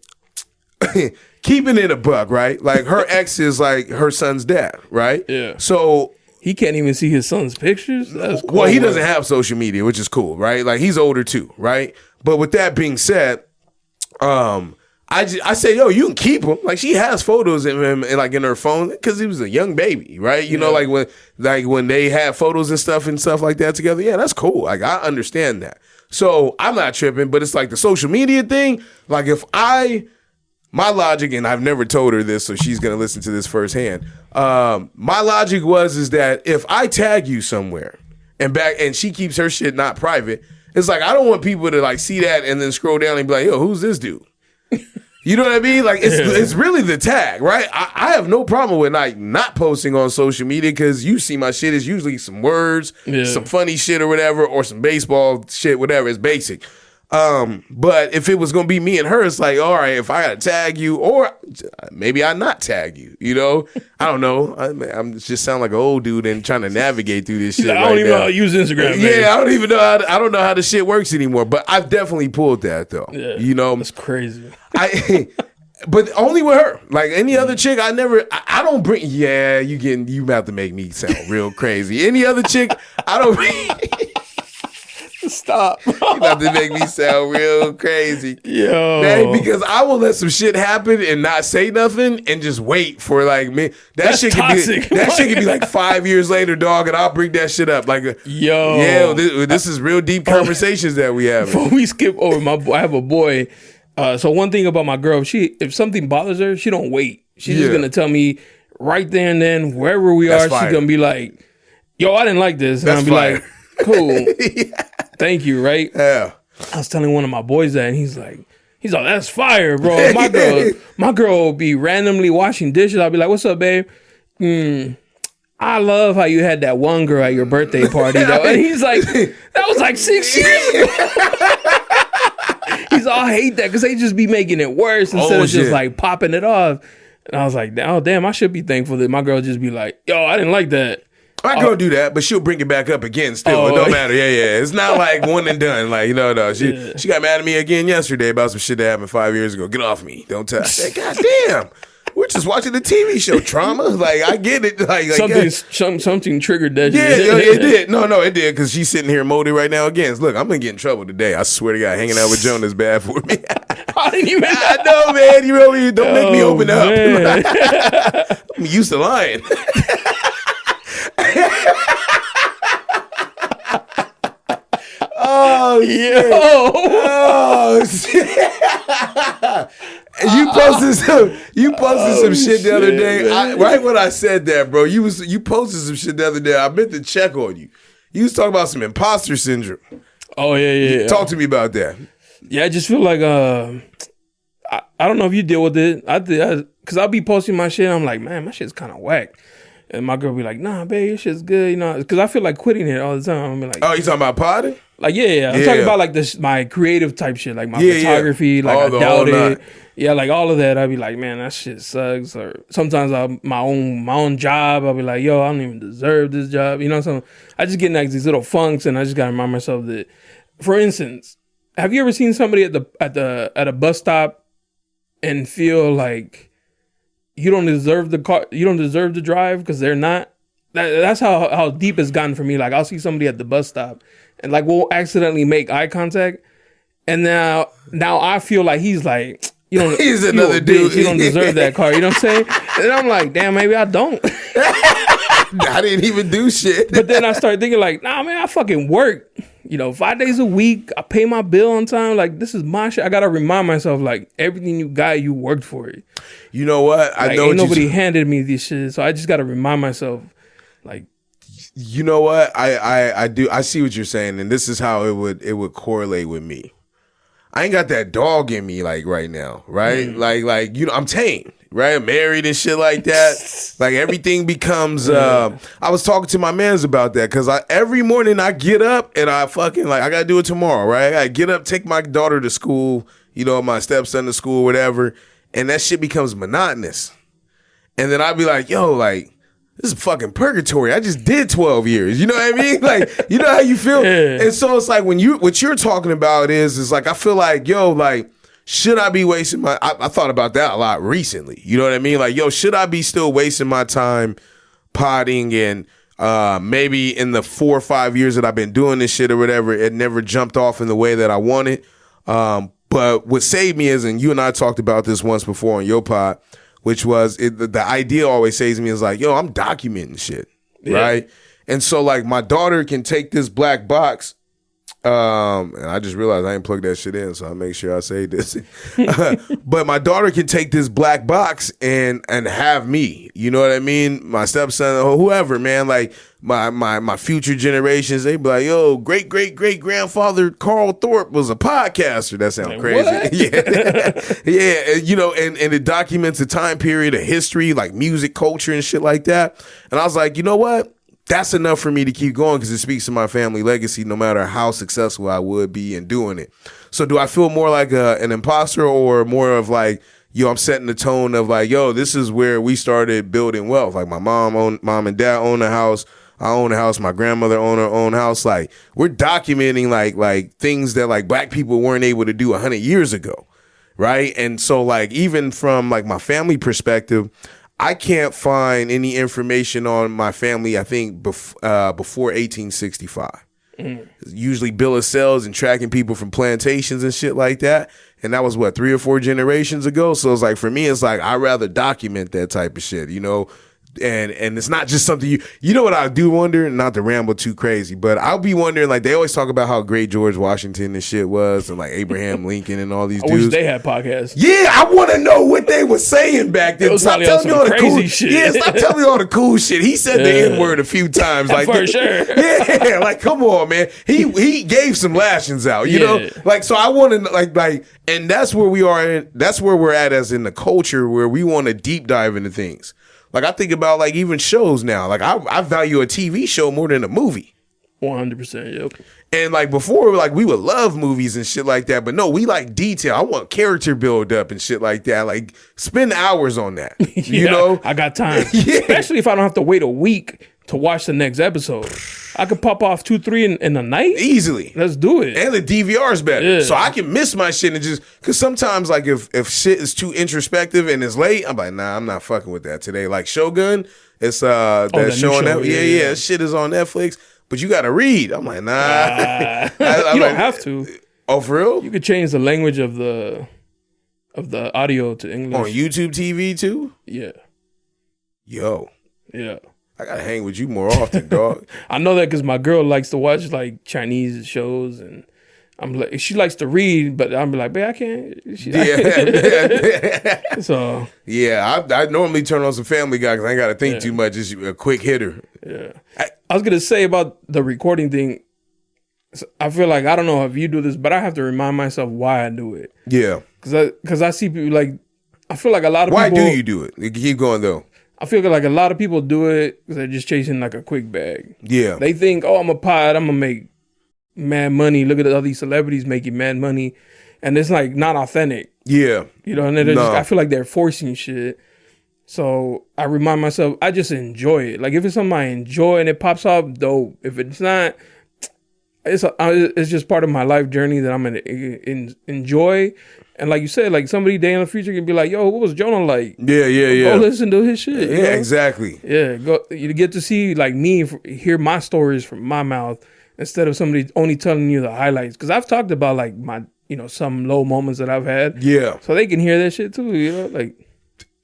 Keeping it a buck, right? Like her ex is like her son's dad, right? Yeah. So he can't even see his son's pictures. That's cool. Well, he doesn't have social media, which is cool, right? Like he's older too, right? But with that being said, I say, yo, you can keep him. Like she has photos of him, like in her phone, because he was a young baby, right? You know, like when they had photos and stuff like that together. Yeah, that's cool. Like I understand that. So I'm not tripping, but it's like the social media thing. Like my logic, and I've never told her this, so she's gonna listen to this firsthand. My logic is that if I tag you somewhere and she keeps her shit not private, it's like I don't want people to like see that and then scroll down and be like, yo, who's this dude? You know what I mean? Like it's really the tag, right? I have no problem with like not posting on social media because you see my shit is usually some words, some funny shit or whatever, or some baseball shit, whatever. It's basic. But if it was gonna be me and her, it's like, all right, if I gotta tag you, or maybe I not tag you, you know? I don't know. I'm just sound like an old dude and trying to navigate through this shit. I don't even know how to use Instagram. Yeah, I don't even know. I don't know how the shit works anymore. But I've definitely pulled that though. Yeah, you know, that's crazy. But only with her. Like any other chick, I don't bring. Yeah, you about to make me sound real crazy. Any other chick, I don't bring. Stop. You about to make me sound real crazy. Yo. Man, because I will let some shit happen and not say nothing and just wait for like me. That shit could be like 5 years later, dog, and I'll bring that shit up. Like, yeah, this is real deep conversations that we have. Before we skip over, I have a boy. So one thing about my girl, if something bothers her, she don't wait. She's just gonna tell me right there and then, wherever we are, she's gonna be like, yo, I didn't like this. And I'll be like, cool. Thank you, right? Yeah. I was telling one of my boys that, and he's like, that's fire, bro. My girl will be randomly washing dishes. I'll be like, what's up, babe? I love how you had that one girl at your birthday party, though. And he's like, that was like 6 years ago. He's all, I hate that because they just be making it worse instead of just like popping it off. And I was like, oh, damn, I should be thankful that my girl just be like, yo, I didn't like that. My girl do that, but she'll bring it back up again still. It don't matter. Yeah. It's not like one and done. Like, no. She got mad at me again yesterday about some shit that happened 5 years ago. Get off me. Don't touch. I said, God damn. We're just watching the TV show. Trauma. Like, I get it. Like something triggered that. Yeah, it did. No, it did. Because she's sitting here molded right now again. Look, I'm going to get in trouble today. I swear to God, hanging out with Jonah is bad for me. I know, man. You really don't make me open up. I'm used to lying. Oh, shit. Oh, shit. You posted some shit the other day. Right when I said that, bro, you posted some shit the other day. I meant to check on you. You was talking about some imposter syndrome. Oh yeah. Talk to me about that. Yeah, I just feel like I don't know if you deal with it. I did because I'll be posting my shit. I'm like, man, my shit's kind of whack. And my girl be like, nah, babe, your shit's good, you know, because I feel like quitting it all the time. I'm like, oh, you talking about potting? Like, yeah. I'm talking about like this, my creative type shit, like my photography, like I doubt it. Yeah, like all of that. I'd be like, man, that shit sucks. Or sometimes my own job, I'll be like, yo, I don't even deserve this job. You know, so I just get in like these little funks, and I just gotta remind myself that, for instance, have you ever seen somebody at a bus stop and feel like you don't deserve the car, you don't deserve to drive because they're not? That's how deep it's gotten for me. Like, I'll see somebody at the bus stop and like we'll accidentally make eye contact, and now I feel like he's like, you don't, he's another dude. You don't deserve that car. You know what I'm saying? And I'm like, damn, maybe I don't. I didn't even do shit. But then I started thinking like, nah, man, I fucking work. 5 days a week. I pay my bill on time. Like, this is my shit. I gotta remind myself, like, everything you got, you worked for it. You know what? I know nobody handed me this shit, so I just gotta remind myself, like. You know what? I do. I see what you're saying, and this is how it would correlate with me. I ain't got that dog in me like right now, right? Like I'm tame, right? I'm married and shit like that. Like everything becomes. I was talking to my mans about that because every morning I get up and I fucking like I gotta do it tomorrow, right? I gotta get up, take my daughter to school, my stepson to school, whatever, and that shit becomes monotonous. And then I'd be like, yo, like. This is fucking purgatory. I just did 12 years. You know what I mean? Like, you know how you feel? Yeah. And so it's like what you're talking about is like, I feel like, yo, like, should I be wasting I thought about that a lot recently. You know what I mean? Like, yo, should I be still wasting my time potting and maybe in the 4 or 5 years that I've been doing this shit or whatever, it never jumped off in the way that I wanted. But what saved me is, and you and I talked about this once before on your pod, which was the idea always says to me is like, yo, I'm documenting shit, right? And so like my daughter can take this black box, and I just realized I ain't plugged that shit in, so I'll make sure I say this. But my daughter can take this black box and have me, you know what I mean? My stepson or whoever, man, like my future generations, they be like, yo, great grandfather Carl Thorpe was a podcaster. That sounds crazy. Yeah, and it documents a time period, a history, like music, culture, and shit like that. And I was like, you know what? That's enough for me to keep going because it speaks to my family legacy, no matter how successful I would be in doing it. So do I feel more like an imposter or more of like, yo, I'm setting the tone of like, yo, this is where we started building wealth. Like my mom and dad own a house. I own a house. My grandmother owned her own house. Like we're documenting like things that like black people weren't able to do 100 years ago. Right. And so like, even from like my family perspective, I can't find any information on my family, I think, before 1865. Usually bill of sales and tracking people from plantations and shit like that. And that was, 3 or 4 generations ago? So it's like, for me, it's like, I'd rather document that type of shit, And it's not just something you know what I do wonder, not to ramble too crazy, but I'll be wondering, like, they always talk about how great George Washington and shit was, and like Abraham Lincoln and all these dudes. I wish they had podcasts. Yeah, I want to know what they were saying back then. Stop telling me all the cool shit. Yeah, stop telling me all the cool shit. He said the N-word a few times. Like, for sure. Yeah, like, come on, man. He gave some lashings out, you know? Like, so I want to, like, and that's where we are, that's where we're at as in the culture where we want to deep dive into things. Like, I think about, like, even shows now. Like, I value a TV show more than a movie. 100%, yep. And, like, before, like, we would love movies and shit like that. But, no, we like detail. I want character build up and shit like that. Like, spend hours on that. You know? I got time. Especially if I don't have to wait a week to watch the next episode. I could pop off 2, 3 in a night. Easily. Let's do it. And the DVR's better. So I can miss my shit and just, because sometimes like if shit is too introspective and it's late, I'm like, nah, I'm not fucking with that today. Like Shogun, it's that show on Netflix. Yeah, shit is on Netflix, but you gotta read. I'm like, nah. You don't have to. Oh, for real? You could change the language of the audio to English. On YouTube TV too? Yeah. Yo. Yeah. I gotta hang with you more often, dog. I know that because my girl likes to watch like Chinese shows and I'm like, she likes to read, but I'm like, babe, I can't. So I normally turn on some Family Guy because I ain't got to think too much. It's a quick hitter. Yeah, I was gonna say about the recording thing. I feel like, I don't know if you do this, but I have to remind myself why I do it. Yeah, because I see people like, I feel like a lot of why people. Why do you do it? Keep going though. I feel like a lot of people do it because they're just chasing like a quick bag. Yeah, they think, oh, I'm a pod, I'm gonna make mad money. Look at all these celebrities making mad money, and it's like not authentic. Yeah, you know, and I feel like they're forcing shit. So I remind myself, I just enjoy it. Like if it's something I enjoy and it pops off, dope. If it's not, it's just part of my life journey that I'm gonna enjoy. And like you said, like somebody day in the future can be like, "Yo, what was Jonah like?" Yeah. Go listen to his shit. Yeah, exactly. Yeah, you get to see like me, hear my stories from my mouth instead of somebody only telling you the highlights. Because I've talked about like my, some low moments that I've had. Yeah. So they can hear that shit too. Like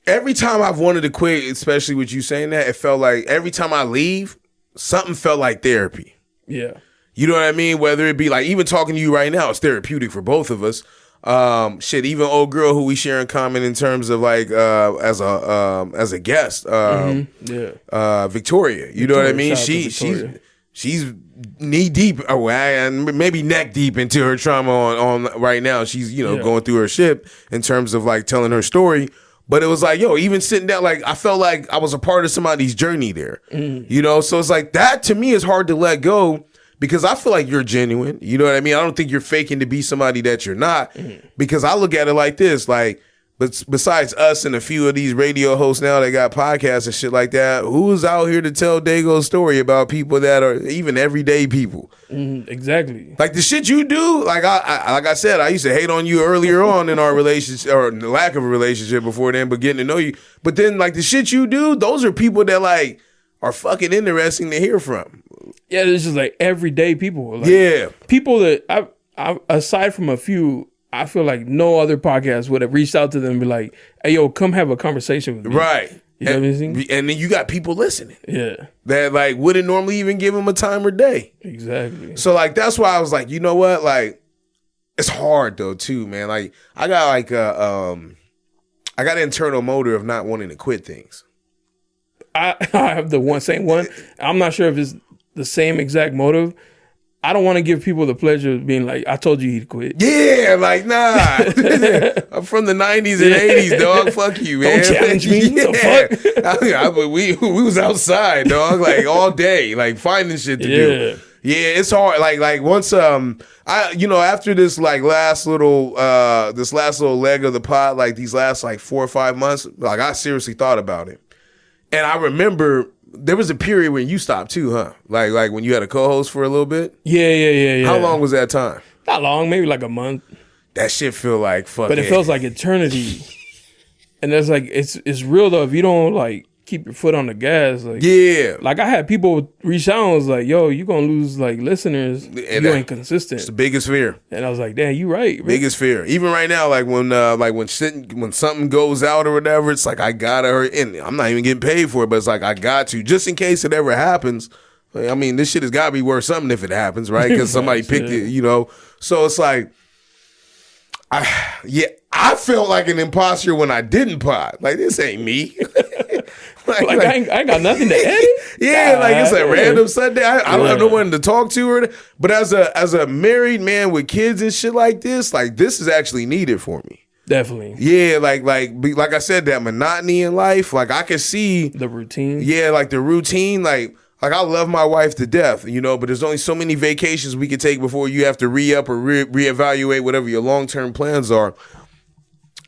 every time I've wanted to quit, especially with you saying that, it felt like every time I leave, something felt like therapy. Yeah. You know what I mean? Whether it be like even talking to you right now, it's therapeutic for both of us. Even old girl who we share in common in terms of like as a guest, Victoria. You know what I mean? She's knee deep, and maybe neck deep into her trauma on right now. She's going through her shit in terms of like telling her story. But it was like, even sitting down, like I felt like I was a part of somebody's journey there. So it's like that to me is hard to let go. Because I feel like you're genuine. You know what I mean? I don't think you're faking to be somebody that you're not. Because I look at it like this. Like, but besides us and a few of these radio hosts now that got podcasts and shit like that, who's out here to tell Dago's story about people that are even everyday people? Exactly. Like the shit you do, like I said, I used to hate on you earlier on in our relationship, or the lack of a relationship before then, but getting to know you. But then like the shit you do, those are people that like are fucking interesting to hear from. Yeah, it's just like everyday people. Like, people that I aside from a few, I feel like no other podcast would have reached out to them and be like, "Hey, yo, come have a conversation with me." Right. You know what I'm saying? And then you got people listening. Yeah. That like wouldn't normally even give them a time or day. Exactly. So like that's why I was like, you know what? Like it's hard though too, man. Like I got like I got an internal motor of not wanting to quit things. I have the same one. I'm not sure if it's the same exact motive. I don't want to give people the pleasure of being like, I told you he'd quit. Yeah, like, nah. I'm from the 90s and 80s, dog. Fuck you, man. Don't challenge me. The fuck? we was outside, dog, like all day, like finding shit to do. Yeah, it's hard. Like once after this like last little leg of the pod, like these last like 4 or 5 months, like I seriously thought about it. And I remember there was a period when you stopped too, huh? Like when you had a co-host for a little bit? Yeah. How long was that time? Not long, maybe like a month. That shit feel like fucking... But it feels like eternity. And there's like, it's real though. If you don't like keep your foot on the gas, like... Yeah. Like I had people reach out and was like, yo, you gonna lose like listeners if you ain't consistent. It's the biggest fear. And I was like, damn, you right. Man. Biggest fear. Even right now, like when something goes out or whatever, it's like I gotta, and I'm not even getting paid for it, but it's like I got to, just in case it ever happens. I mean, this shit has got to be worth something if it happens, right? Because somebody picked it, So it's like, I felt like an imposter when I didn't pod. Like, this ain't me. I ain't got nothing to edit. Yeah, like it's a random Sunday. I don't have no one to talk to. But as a married man with kids and shit like this is actually needed for me. Definitely. Yeah, like I said, that monotony in life, like I can see the routine. Yeah, like the routine, like I love my wife to death, but there's only so many vacations we can take before you have to re-up or reevaluate whatever your long-term plans are.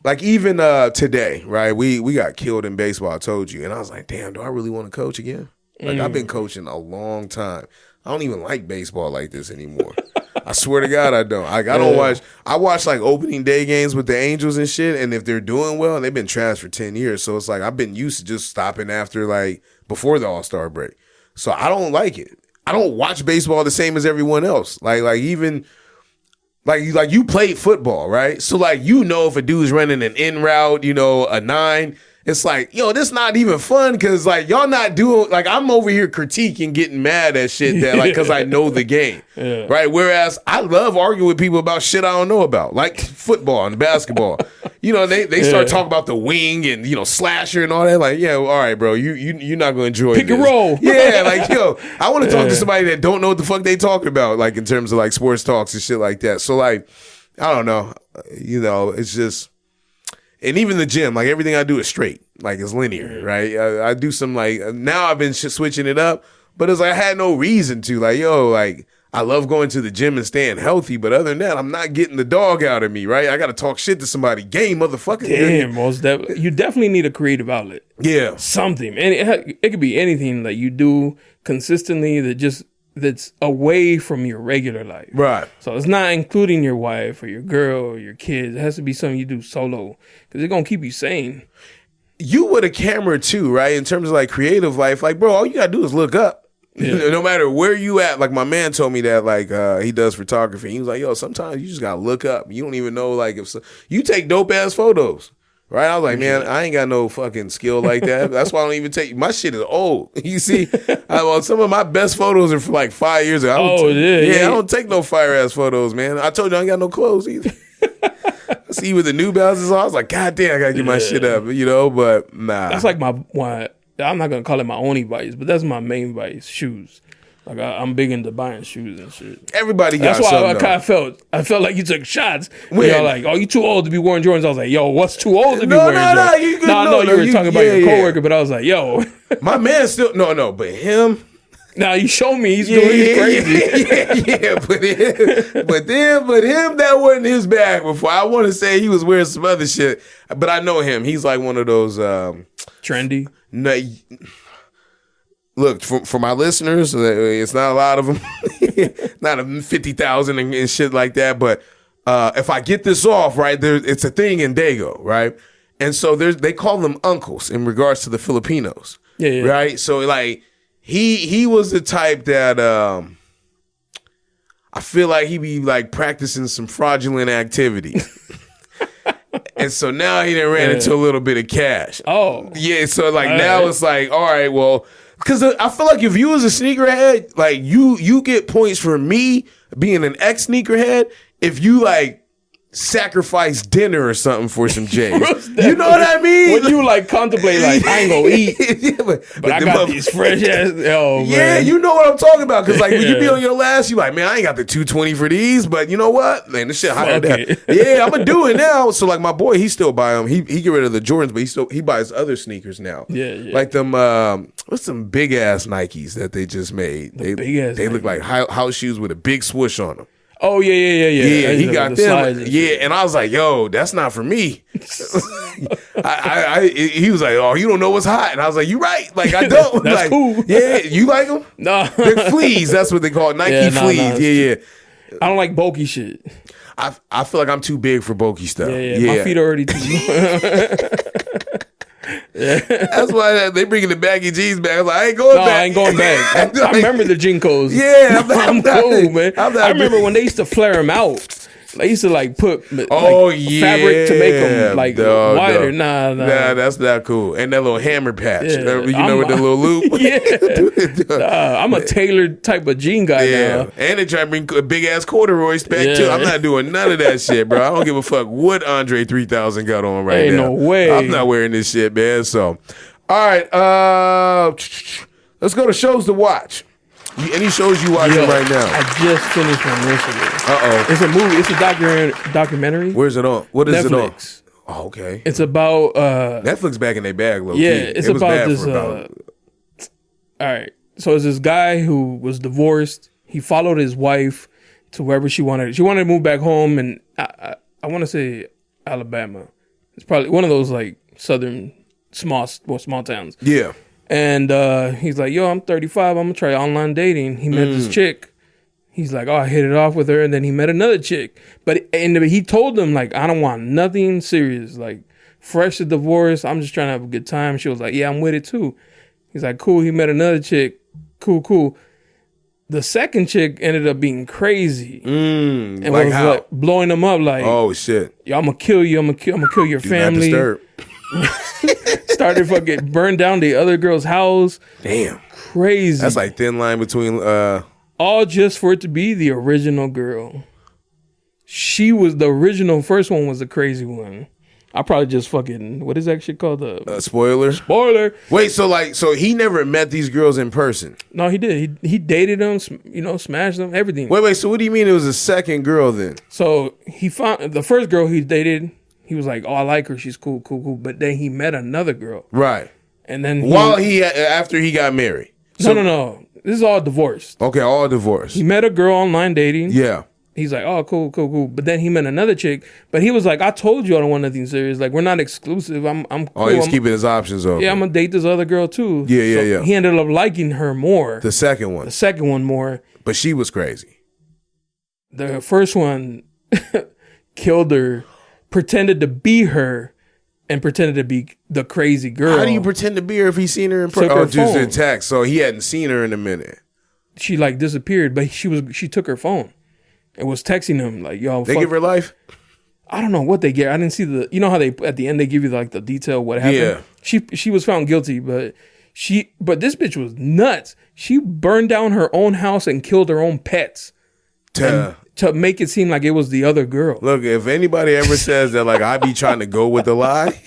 Like even today, right? We got killed in baseball, I told you. And I was like, damn, do I really want to coach again? Like I've been coaching a long time. I don't even like baseball like this anymore. I swear to God, I don't. I don't watch. I watch like opening day games with the Angels and shit. And if they're doing well, and they've been trash for 10 years. So it's like I've been used to just stopping after like before the All-Star break. So I don't like it. I don't watch baseball the same as everyone else. Like even you played football, right? So like if a dude's running an in route, a 9, it's like, yo, this not even fun because like y'all not doing like I'm over here critiquing, getting mad at shit that like because I know the game, right? Whereas I love arguing with people about shit I don't know about, like football and basketball. You know, they start talking about the wing and slasher and all that. Like, yeah, well, all right, bro, you're not gonna enjoy pick this. and roll. Yeah, like yo, I want to talk to somebody that don't know what the fuck they talking about, like in terms of like sports talks and shit like that. So like, I don't know, it's just. And even the gym, like everything I do is straight, like it's linear, right? I do some like now I've been switching it up, but it's like I had no reason to. Like, yo, like I love going to the gym and staying healthy, but other than that, I'm not getting the dog out of me, right? I got to talk shit to somebody. Game, motherfucker. Damn, you definitely need a creative outlet. Yeah, something, and it could be anything that you do consistently that's away from your regular life. right. So it's not including your wife or your girl or your kids. It has to be something you do solo because it's going to keep you sane. You with a camera too, right? In terms of like creative life, like, bro, all you got to do is look up. Yeah. No matter where you at. Like my man told me that like he does photography. He was like, yo, sometimes you just got to look up. You don't even know like if you take dope ass photos. Right, I was like, man, I ain't got no fucking skill like that. That's why I don't even take my shit is old. You see, some of my best photos are from like 5 years ago. I don't take no fire ass photos, man. I told you I ain't got no clothes either. I see you with the New Balances on. I was like, God damn, I gotta get my shit up, but nah. That's like my I'm not gonna call it my only vice, but that's my main vice: shoes. Like I'm big into buying shoes and shit. Everybody got That's why something. I kind of felt. I felt like you took shots. When? You're like, oh, you too old to be wearing Jordans. I was like, yo, what's too old to be wearing Jordans? No, you good. I know you were talking about your coworker, but I was like, yo, my man still but him. Now you show me he's doing crazy. But him that wasn't his bag before. I want to say he was wearing some other shit, but I know him. He's like one of those trendy. No. Look, for my listeners, it's not a lot of them, not 50,000 and shit like that. But if I get this off, right, it's a thing in Dago, right? And so they call them uncles in regards to the Filipinos, right? So like he was the type that I feel like he be like practicing some fraudulent activity. And so now he done ran into a little bit of cash. Oh. Yeah, so like now it's like, all right, well, because I feel like if you was a sneakerhead, like you get points for me being an ex-sneakerhead if you like sacrifice dinner or something for some J's. You know what I mean? When you like contemplate like I ain't gonna eat, but I got these fresh ass. Oh man, yeah, you know what I'm talking about. Because like when you be on your last, you like, man, I ain't got the 220 for these, but you know what, man, this shit higher than that. Yeah, I'm gonna do it now. So like my boy, he still buy them. He get rid of the Jordans, but he buys other sneakers now. Yeah. Like them what's some big ass Nikes that they just made? They look like house shoes with a big swoosh on them. Oh yeah. Yeah, he got them. Yeah, and I was like, yo, that's not for me. He was like, oh, you don't know what's hot, and I was like, you right. Like I don't. That's like, cool. Yeah, you like them? No, they're fleas. That's what they call it. Nike fleas. Yeah. I don't like bulky shit. I feel like I'm too big for bulky stuff. Yeah. My feet are already too. That's why they bringing the baggy jeans back. I was like, I ain't going back. I ain't going back. I remember the Jinkos. Yeah, I'm cool, man. I remember when they used to flare them out. They used to like put fabric to make them like wider. Nah, that's not cool. And that little hammer patch, with the little loop. I'm a tailored type of jean guy now. And they try to bring a big ass corduroys back too. I'm not doing none of that shit, bro. I don't give a fuck what Andre 3000 got on right now. Ain't no way. I'm not wearing this shit, man. So, all right, let's go to shows to watch. Any shows you watching right now? I just finished one yesterday. It's a movie. It's a documentary. Where's it on? What is Netflix. it on? Oh, okay. It's about Netflix back in their bag, low key. It's about this. All right. So it's this guy who was divorced. He followed his wife to wherever she wanted. She wanted to move back home, and I want to say Alabama. It's probably one of those like southern small towns. Yeah. And he's like, yo, I'm 35. I'm going to try online dating. He met this chick. He's like, oh, I hit it off with her. And then he met another chick. But he told them, like, I don't want nothing serious. Like, fresh to divorce. I'm just trying to have a good time. She was like, yeah, I'm with it too. He's like, cool. He met another chick. Cool. The second chick ended up being crazy. And like was how? like blowing him up like, oh, shit. Yo, I'm going to kill you. I'm going to kill your family. Not disturb. Started fucking burned down the other girl's house. Damn. Crazy. That's like thin line between all just for it to be the original girl. She was the original. First one was the crazy one. I probably just fucking, what is that shit called? spoiler. Spoiler. Wait, so he never met these girls in person? No, he did. He dated them, smashed them, everything. Wait. So what do you mean it was a second girl then? So he found the first girl he dated. He was like, "Oh, I like her. She's cool." But then he met another girl, Right? and then After he got married. No. This is all divorced. Okay, all divorced. He met a girl online dating. Yeah. He's like, "Oh, cool." But then he met another chick. But he was like, "I told you I don't want nothing serious. Like, we're not exclusive. I'm cool. Oh, he was keeping his options open. Yeah, I'm gonna date this other girl too." Yeah. He ended up liking her more. The second one. The second one more. But she was crazy. The first one killed her, pretended to be her, and pretended to be the crazy girl. How do you pretend to be her if he's seen her in person? Oh, just in text. So he hadn't seen her in a minute. She like disappeared, but she took her phone and was texting him like, "Yo, they give her life." I don't know what they get. I didn't see you know how they at the end they give you like the detail what happened. Yeah. She was found guilty, but this bitch was nuts. She burned down her own house and killed her own pets to make it seem like it was the other girl. Look, if anybody ever says that, like, I be trying to go with the lie,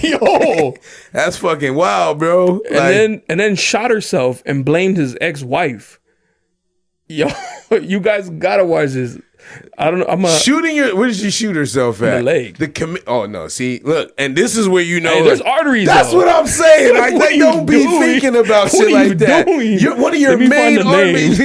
yo, that's fucking wild, bro. And then shot herself and blamed his ex-wife. Yo, you guys gotta watch this. I don't know. Shooting where did she shoot herself at? In the leg. Oh no! See, look, and this is where you know there's arteries. That's what I'm saying. Like they don't be thinking about shit like that. One of your main arteries.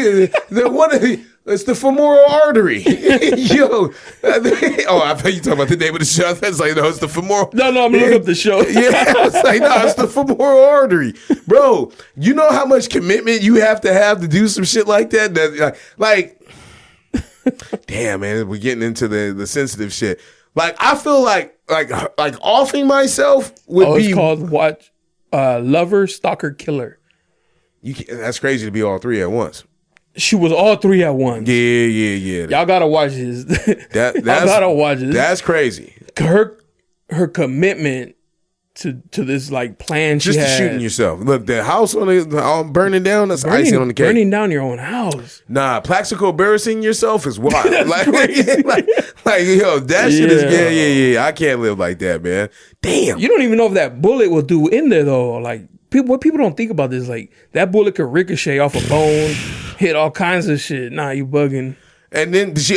It's the femoral artery. Yo. I thought you talking about the name of the show. That's like, no, it's the femoral. No, I'm gonna look up the show. Yeah, I was like, no, it's the femoral artery. Bro, you know how much commitment you have to do some shit like that? Like, damn, man, we're getting into the sensitive shit. Like, I feel like offing myself would be. It's called Lover, Stalker, Killer. That's crazy to be all three at once. She was all three at once. Yeah. Y'all gotta watch this. Y'all gotta watch this. That's crazy. Her commitment to this like plan just she had. Shooting yourself. Look, the house on burning down. That's icing on the cake. Burning down your own house. Nah, plaxico embarrassing yourself is wild. That's crazy. like yo, that shit is yeah. I can't live like that, man. Damn. You don't even know if that bullet will do in there though. Like what people don't think about this, like that bullet could ricochet off a bone, hit all kinds of shit. Nah, you bugging. And then she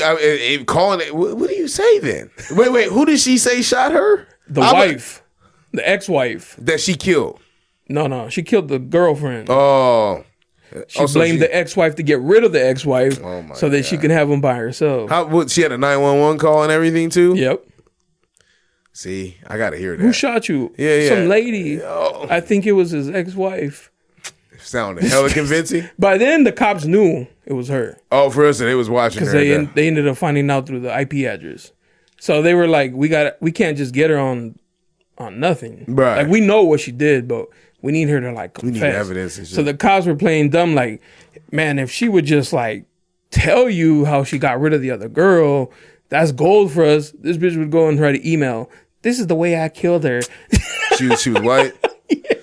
calling it. What do you say then? Wait. Who did she say shot her? The wife, the ex-wife that she killed. No, she killed the girlfriend. Oh. She blamed the ex-wife to get rid of the ex-wife so that she can have him by herself. She had a 911 call and everything too? Yep. See, I gotta hear that. Who shot you? Yeah. Some lady. Yo. I think it was his ex-wife. Sounded hella convincing. By then, the cops knew it was her. Oh, for us, they was watching her. Because they ended up finding out through the IP address. So they were like, we can't just get her on nothing. Right. Like, we know what she did, but we need her to like confess. We need evidence and shit. So the cops were playing dumb, like, man, if she would just like tell you how she got rid of the other girl, that's gold for us. This bitch would go and try to email, this is the way I killed her. She was white? Yeah.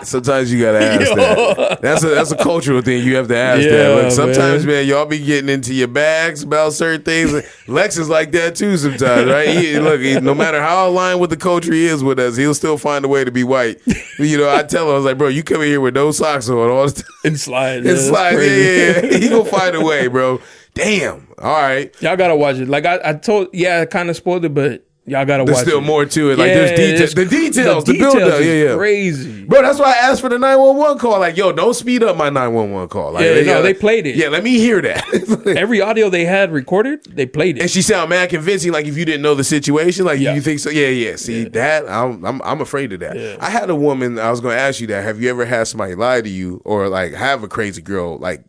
Sometimes you gotta ask that. That's a cultural thing. You have to ask that. Like sometimes, man, y'all be getting into your bags about certain things. Lex is like that too sometimes, right? No matter how aligned with the culture he is with us, he'll still find a way to be white. You know, I tell him, I was like, bro, you come in here with no socks on all the time. And slide. And slide. Yeah. He gonna find a way, bro. Damn. All right. Y'all gotta watch it. Like I told, I kind of spoiled it, but y'all gotta watch it. There's still more to it. Like there's details. The details, the build-up. Yeah. Crazy. Bro, that's why I asked for the 911 call. Like, yo, don't speed up my 911 call. Like, they played it. Yeah, let me hear that. Every audio they had recorded, they played it. And she sounded mad convincing, like if you didn't know the situation, like you think so. Yeah. See, that, I'm afraid of that. Yeah. I had a woman, I was going to ask you that. Have you ever had somebody lie to you or like have a crazy girl, like,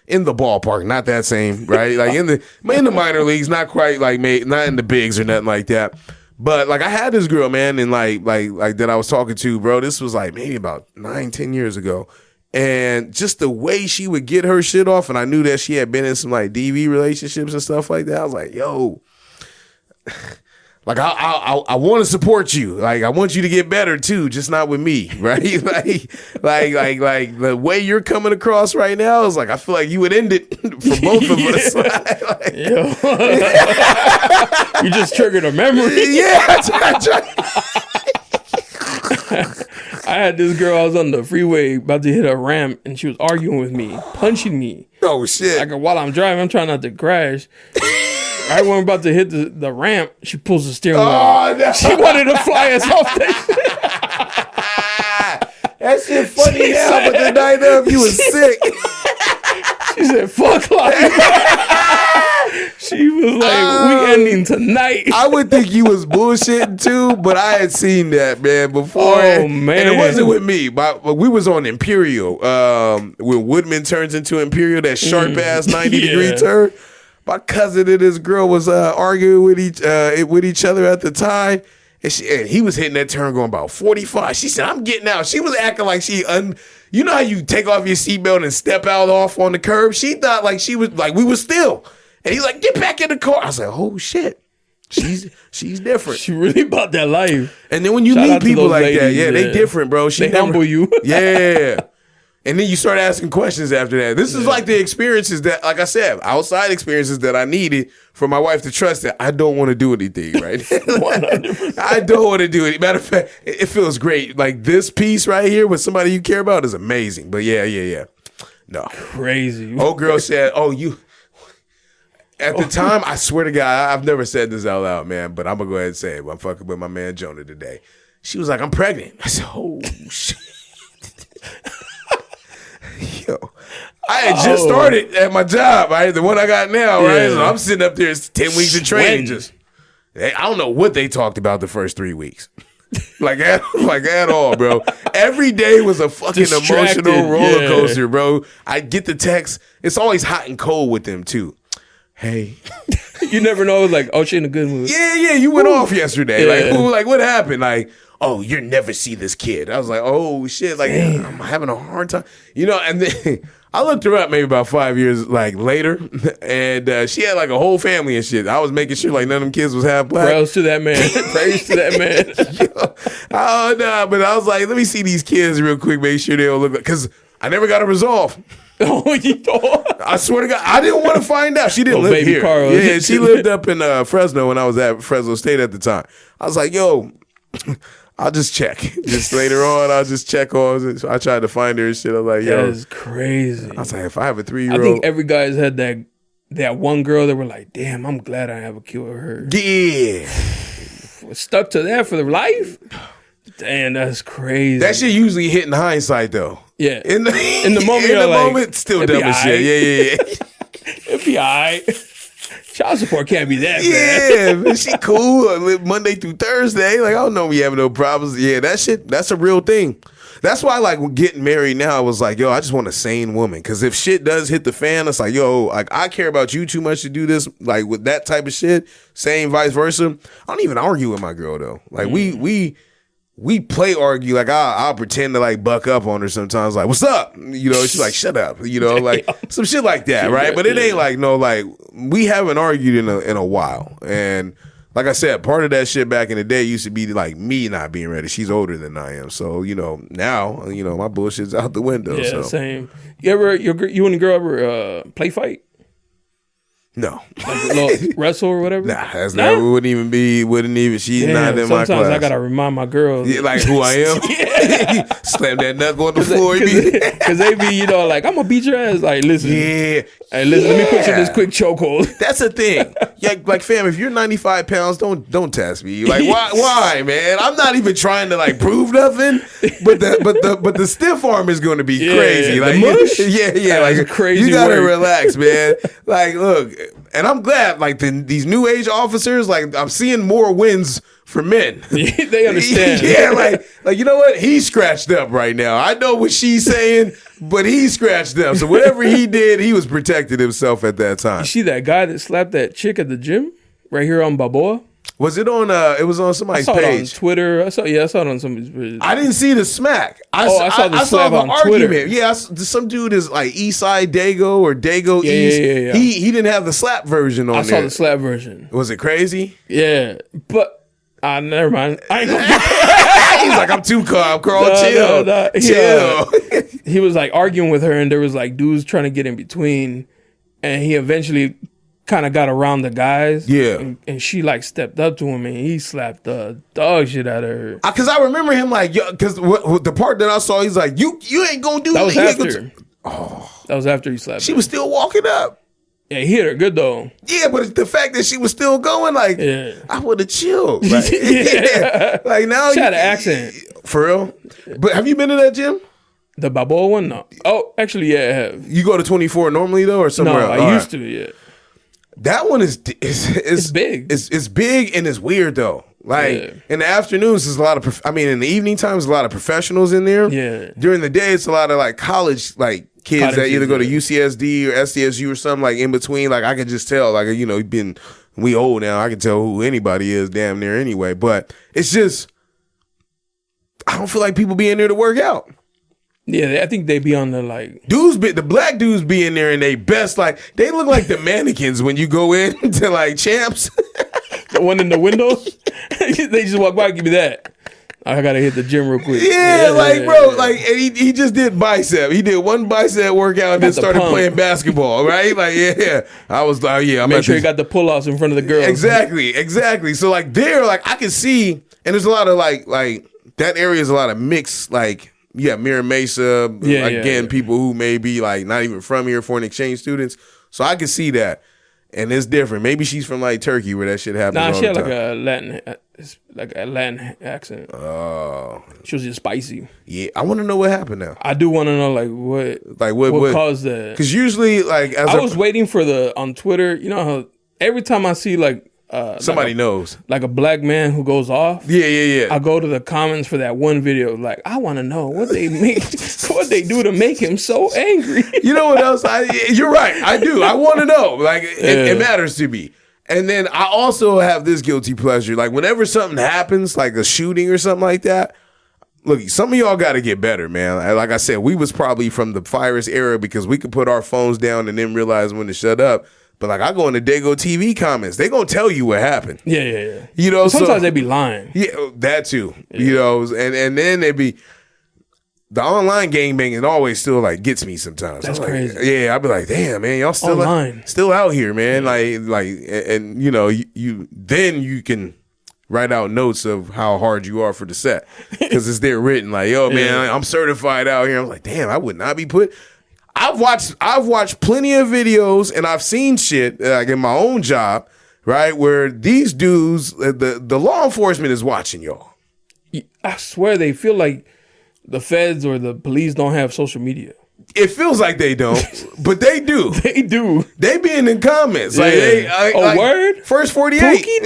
in the ballpark, not that same, right? Like in the minor leagues, not quite like not in the bigs or nothing like that. But like I had this girl, man, and like that I was talking to, bro. This was like maybe about 9-10 years ago. And just the way she would get her shit off, and I knew that she had been in some like DV relationships and stuff like that. I was like, yo, Like I want to support you. Like I want you to get better too, just not with me, right? like the way you're coming across right now is like I feel like you would end it for both of us. You just triggered a memory. Yeah. I had this girl. I was on the freeway about to hit a ramp, and she was arguing with me, punching me. Oh shit! Like while I'm driving, I'm trying not to crash. Right when I'm about to hit the ramp, she pulls the steering wheel. No. She wanted to fly us off that shit. That shit funny now, but the night of you was sick. She said, "Fuck life." She was like, "We ending tonight." I would think you was bullshitting too, but I had seen that, man, before. Oh, man. And it wasn't with me. But we was on Imperial. When Woodman turns into Imperial, that sharp ass 90-degree turn. My cousin and this girl was arguing with each other at the time. And he was hitting that turn going about 45. She said, "I'm getting out." She was acting like you know how you take off your seatbelt and step out off on the curb? She thought like she was like we was still. And he's like, "Get back in the car." I was like, "Oh shit. She's different." She really about that life. And then when you Shout meet out to people those like that, ladies, yeah, they different, bro. They humble you. Yeah. And then you start asking questions after that. This is like the experiences that, like I said, outside experiences that I needed for my wife to trust that I don't want to do anything, right? 100%. I don't want to do it. Matter of fact, it feels great. Like this piece right here with somebody you care about is amazing. But yeah. No. Crazy. Old girl said, you. At the time, I swear to God, I've never said this out loud, man, but I'm going to go ahead and say it. I'm fucking with my man Jonah today. She was like, "I'm pregnant." I said, "Oh, shit." Yo, I had just started at my job, right? The one I got now, right? So I'm sitting up there, it's 10 weeks of training. I don't know what they talked about the first 3 weeks. like at all, bro. Every day was a fucking emotional roller coaster, bro. I get the text. It's always hot and cold with them, too. Hey. You never know. It's like, oh, she in a good mood. Yeah, you went off yesterday. Like what happened? Like, "Oh, you'll never see this kid." I was like, "Oh shit!" Like, I'm having a hard time, And then I looked her up maybe about 5 years later, and she had like a whole family and shit. I was making sure like none of them kids was half black. Praise to that man. Praise to that man. Oh no! But I was like, let me see these kids real quick, make sure they don't look like, because I never got a resolve. Oh, you thought? I swear to God, I didn't want to find out. She didn't live baby here. Carl. Yeah, she lived up in Fresno when I was at Fresno State at the time. I was like, "Yo, I'll just check." Just later on, I'll just check on. I tried to find her and shit. I was like, "Yo, that's crazy." I was like, if I have a 3-year-old, I think every guy's had that one girl that were like, "Damn, I'm glad I have a kid with her." Yeah, Stuck to that for their life. Damn, that's crazy. That shit usually hit in hindsight though. Yeah, in the moment, still dumb as shit. Yeah. It'd be all right. Child support can't be that bad. Yeah, man, she cool. I live Monday through Thursday. Like, I don't know if we have no problems. Yeah, that shit, that's a real thing. That's why, like, getting married now, I was like, yo, I just want a sane woman. Because if shit does hit the fan, it's like, yo, like, I care about you too much to do this. Like, with that type of shit, same vice versa. I don't even argue with my girl, though. Like, we play argue. Like, I'll pretend to, like, buck up on her sometimes. Like, "What's up?" She's like, "Shut up." Like, some shit like that, right? But it ain't like, no, like, we haven't argued in a while. And like I said, part of that shit back in the day used to be, like, me not being ready. She's older than I am. So, now, my bullshit's out the window. Yeah, so. Same. You and the girl ever play fight? No. Like a little wrestle or whatever? Nah, she's not in my class. Sometimes I gotta remind my girls. Yeah, like who I am? Yeah. Slam that knuckle on the floor. Because they be, like, "I'm gonna beat your ass." Like, listen. Yeah. Hey, listen, let me put you in this quick chokehold. That's the thing. Yeah, like, fam, if you're 95 pounds, don't test me. Like, why, man? I'm not even trying to, like, prove nothing. But the stiff arm is going to be crazy. Like, mush? Yeah. Like, crazy. You gotta relax, man. Like, look, and I'm glad, like, these new age officers, like, I'm seeing more wins for men. They understand. Yeah, like, you know what? He's scratched up right now. I know what she's saying, but he's scratched up. So whatever he did, he was protecting himself at that time. You see that guy that slapped that chick at the gym right here on Balboa? Was it on? It was on I somebody's saw it on page. Twitter. I saw it on somebody's page. I didn't see the smack. I saw the slap an on Twitter. argument. Yeah, some dude is like Eastside Dago or Dago East. Yeah. He didn't have the slap version on there. I saw the slap version. Was it crazy? Yeah, but never mind. I ain't gonna He's like, I'm too calm, Carl. No. Chill. He was like arguing with her, and there was like dudes trying to get in between, and he eventually kind of got around the guys. Yeah. And she like stepped up to him, and he slapped the dog shit out of her. Because I remember him like, because the part that I saw, he's like, you ain't gonna do That was You ain't after. That was after he slapped She her. was still walking up. Yeah, he hit her good though. Yeah, but the fact that she was still going, like, Yeah. I would have chilled. Like, Yeah. like now She had an accent. For real? But have you been to that gym? The Balboa one? No. Oh, actually, yeah, I have. You go to 24 normally though, or somewhere No, else? I All used right. to, yeah. That one is big. It's big and it's weird though. Like Yeah. in the afternoons, there's a lot of. In the evening times, a lot of professionals in there. Yeah. During the day, it's a lot of like college like kids that Colleges, either go to yeah. UCSD or SDSU or something like in between. Like I can just tell. Like we old now. I can tell who anybody is damn near anyway. But it's just I don't feel like people be in there to work out. Yeah, I think they be on the like. The black dudes be in there and they best like they look like the mannequins when you go in to like champs. The one in the window. They just walk by and give me that. I gotta hit the gym real quick. Yeah, bro, like and he just did bicep. He did one bicep workout and then the started pump. playing basketball, right? Like, yeah. I was like, yeah, I'm Make at sure this- you got the pull-offs in front of the girls. Exactly. So like there, like I can see, and there's a lot of like that area is a lot of mixed, like Mira Mesa, Yeah. people who may be like not even from here, foreign exchange students. So I can see that. And it's different. Maybe she's from like Turkey where that shit happens. Nah, all she the had time. like a Latin accent. Oh, She was just spicy. yeah. I want to know what happened now. I do want to know what caused that. Because usually, like, I was waiting for on Twitter. You know how every time I see like somebody knows. like a black man who goes off. Yeah. I go to the comments for that one video. Like, I want to know what they what they do to make him so angry. You know what else? You're right. I do. I want to know. Like, it matters to me. And then I also have this guilty pleasure. Like, whenever something happens, like a shooting or something like that, look, some of y'all got to get better, man. Like I said, we was probably from the virus era because we could put our phones down and then realize when to shut up. But like I go into Dago TV comments, they gonna tell you what happened. Yeah. You know, Sometimes they be lying. Yeah, that too. Yeah. You know, and then they be the online gangbanging always still like gets me sometimes. That's I'm like, crazy. yeah, I'd be like, damn, man, y'all still Online. still out here, man. Like, and you know, you then you can write out notes of how hard you are for the set because it's there written. Like, yo, man, I'm certified out here. I'm like, damn, I would not be put. I've watched plenty of videos and I've seen shit like in my own job, right, where these dudes, the law enforcement is watching y'all. I swear they feel like the feds or the police don't have social media. It feels like they don't, but they do. They do. They be in the comments. Like, Yeah. Word? First 48. Pookie,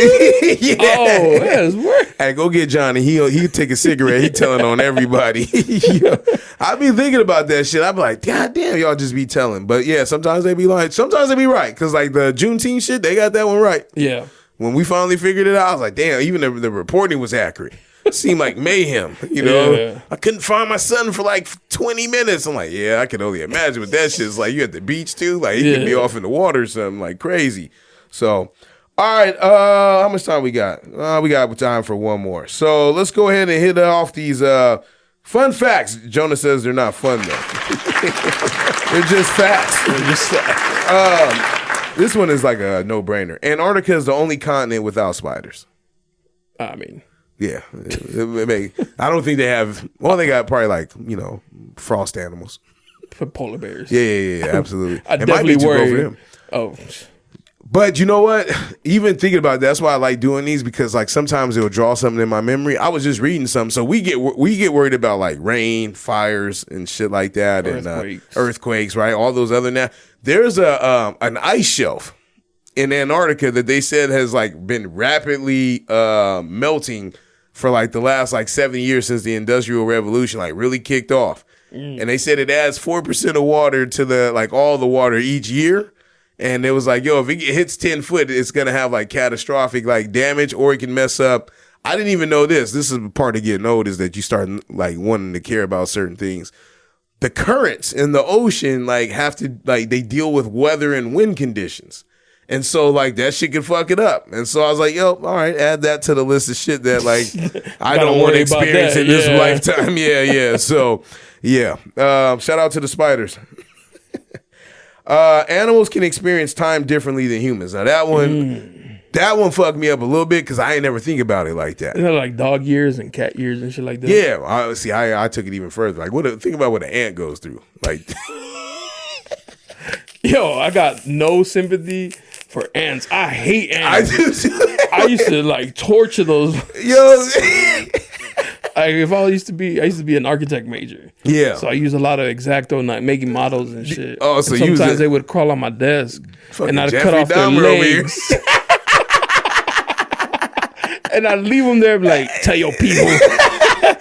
dude? Yeah. Oh, that's word. Hey, go get Johnny. He'll take a cigarette. He telling on everybody. Yeah. I be thinking about that shit. I be like, God damn, y'all just be telling. But yeah, sometimes they be like, sometimes they be right. Cause like the Juneteenth shit, they got that one right. Yeah. When we finally figured it out, I was like, damn, even the reporting was accurate. It seemed like mayhem, you know. Yeah. I couldn't find my son for like 20 minutes. I'm like, yeah, I can only imagine what that shit's like. You at the beach too? Like he could be off in the water or something like crazy. So, all right, how much time we got? We got time for one more. So let's go ahead and hit off these fun facts. Jonah says they're not fun though. They're just facts. This one is like a no-brainer. Antarctica is the only continent without spiders. I mean, yeah. I don't think they have, well, they got probably like, you know, frost animals. for polar bears. Yeah, absolutely. I It might definitely be too cold for worry. them. Oh, But you know what? Even thinking about that, that's why I like doing these because like sometimes it'll draw something in my memory. I was just reading something, so we get worried about like rain, fires, and shit like that, and earthquakes, right? All those other now. There's an ice shelf in Antarctica that they said has like been rapidly melting for like the last like 70 years since the Industrial Revolution like really kicked off, and they said it adds 4% of water to the like all the water each year. And it was like, yo, if it hits 10 foot, it's gonna have like catastrophic like damage, or it can mess up. I didn't even know this. This is part of getting old, is that you start like wanting to care about certain things. The currents in the ocean like have to like they deal with weather and wind conditions. And so like that shit could fuck it up. And so I was like, yo, all right, add that to the list of shit that like I don't want to experience in this lifetime. Yeah. So yeah. Shout out to the spiders. Animals can experience time differently than humans. Now that one fucked me up a little bit because I ain't never think about it like that. You know, like dog years and cat years and shit like that. Yeah, I took it even further. Like, think about what an ant goes through. Like, yo, I got no sympathy for ants. I hate ants. I do too. I used to like torture those. Yo. Like if I used to be an architect major. Yeah. So I use a lot of X-Acto, like making models and shit. Oh, so and sometimes they would crawl on my desk and I'd Jeffrey cut off Dahmer their legs. And I'd leave them there, like, tell your people.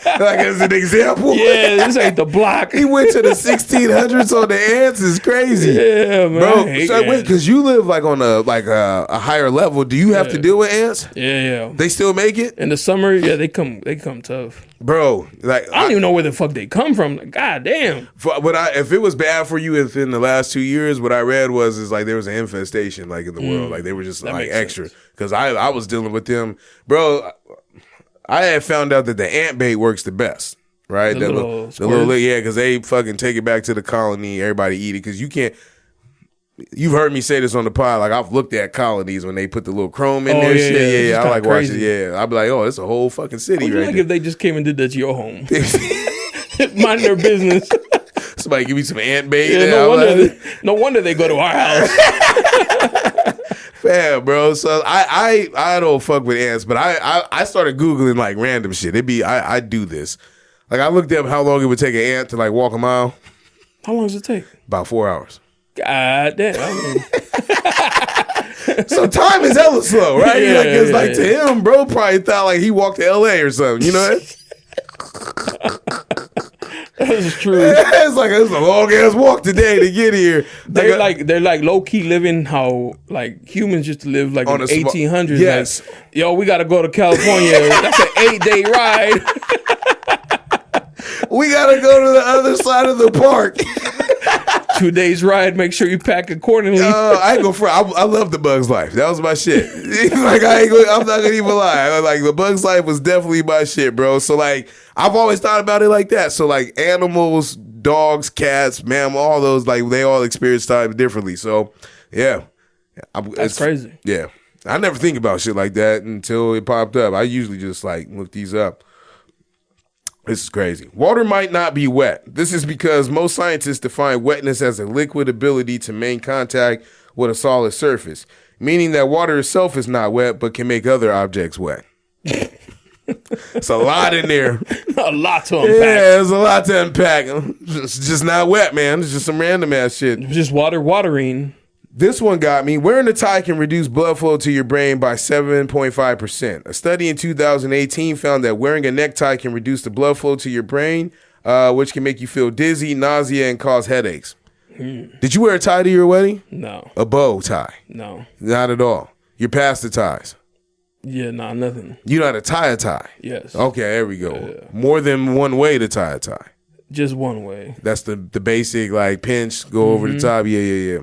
Like as an example. Yeah, this ain't the block. He went to the 1600s on the ants. Is crazy. Yeah, man. Bro, so wait, because you live like on a higher level. Do you have to deal with ants? Yeah. They still make it? In the summer, yeah, they come tough. Bro, like I don't even know where the fuck they come from. Like, God damn. If it was bad for you in the last 2 years, what I read is like there was an infestation like in the world. Like they were just like extra. Because I was dealing with them. Bro, I had found out that the ant bait works the best. Right? The little yeah, because they fucking take it back to the colony. Everybody eat it. Because you can't. You've heard me say this on the pod. Like I've looked at colonies when they put the little chrome in there. Shit. Yeah. I like watching. Yeah, I'd be like, oh, it's a whole fucking city right like there. if they just came and did that to your home, mind their business. Somebody give me some ant bait. Yeah, no wonder they go to our house. Fam, bro. So I don't fuck with ants, but I started Googling like random shit. I do this. Like I looked up how long it would take an ant to like walk a mile. How long does it take? About 4 hours. God damn. So time is hella slow, right? Yeah, to him, bro, probably thought like he walked to LA or something, you know? That's true. It's like it's a long ass walk today to get here. They're like low key living how like humans used to live like in the 1800s. Yes. Like, yo, we got to go to California. That's an 8-day ride. We got to go to the other side of the park. 2 days ride. Make sure you pack accordingly. I ain't gonna I love the Bug's Life. That was my shit. Like I'm not gonna even lie. Like the Bug's Life was definitely my shit, bro. So like I've always thought about it like that. So like animals, dogs, cats, mammal, all those like they all experience time differently. So yeah, that's crazy. Yeah, I never think about shit like that until it popped up. I usually just like look these up. This is crazy. Water might not be wet. This is because most scientists define wetness as a liquid ability to maintain contact with a solid surface, meaning that water itself is not wet but can make other objects wet. It's a lot in there. A lot to unpack. Yeah, there's a lot to unpack. It's just not wet, man. It's just some random ass shit. Just watering. This one got me. Wearing a tie can reduce blood flow to your brain by 7.5%. A study in 2018 found that wearing a necktie can reduce the blood flow to your brain, which can make you feel dizzy, nausea, and cause headaches. Did you wear a tie to your wedding? No. A bow tie? No. Not at all. You're past the ties? Yeah, nothing. You know how to tie a tie? Yes. Okay, there we go. More than one way to tie a tie. Just one way. That's the basic like pinch, go over the top. Yeah.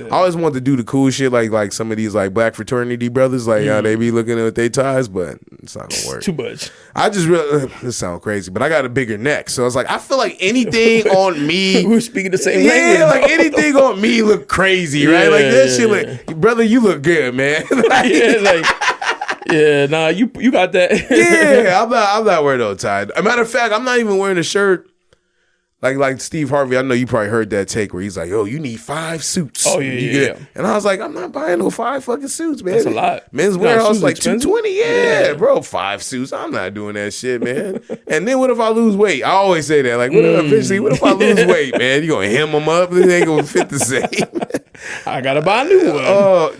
I always wanted to do the cool shit like some of these like black fraternity brothers, like how they be looking at their ties, but it's not gonna work. Too much. I just this sounds crazy, but I got a bigger neck, so it's like I feel like anything on me. We're speaking the same language. Yeah, like anything on me look crazy, right? Like that shit, like brother, you look good, man. Nah, you got that. Yeah, I'm not wearing no tie. A matter of fact, I'm not even wearing a shirt. Like Steve Harvey, I know you probably heard that take where he's like, "Oh, you need 5 suits." Oh yeah. And I was like, "I'm not buying no 5 fucking suits, man." That's a lot. Men's warehouse like $220. Yeah, bro, 5 suits. I'm not doing that shit, man. And then what if I lose weight? I always say that. Like, what if I lose weight, man? You gonna hem them up? They ain't gonna fit the same. I gotta buy a new one.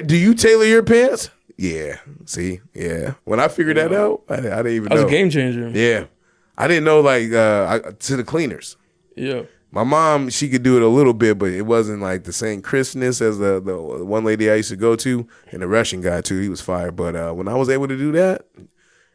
Do you tailor your pants? Yeah. See? Yeah. When I figured that out, I didn't even know. That was a game changer. Yeah. I didn't know, like, to the cleaners. Yeah. My mom, she could do it a little bit, but it wasn't like the same crispness as the one lady I used to go to, and the Russian guy too. He was fire. But when I was able to do that,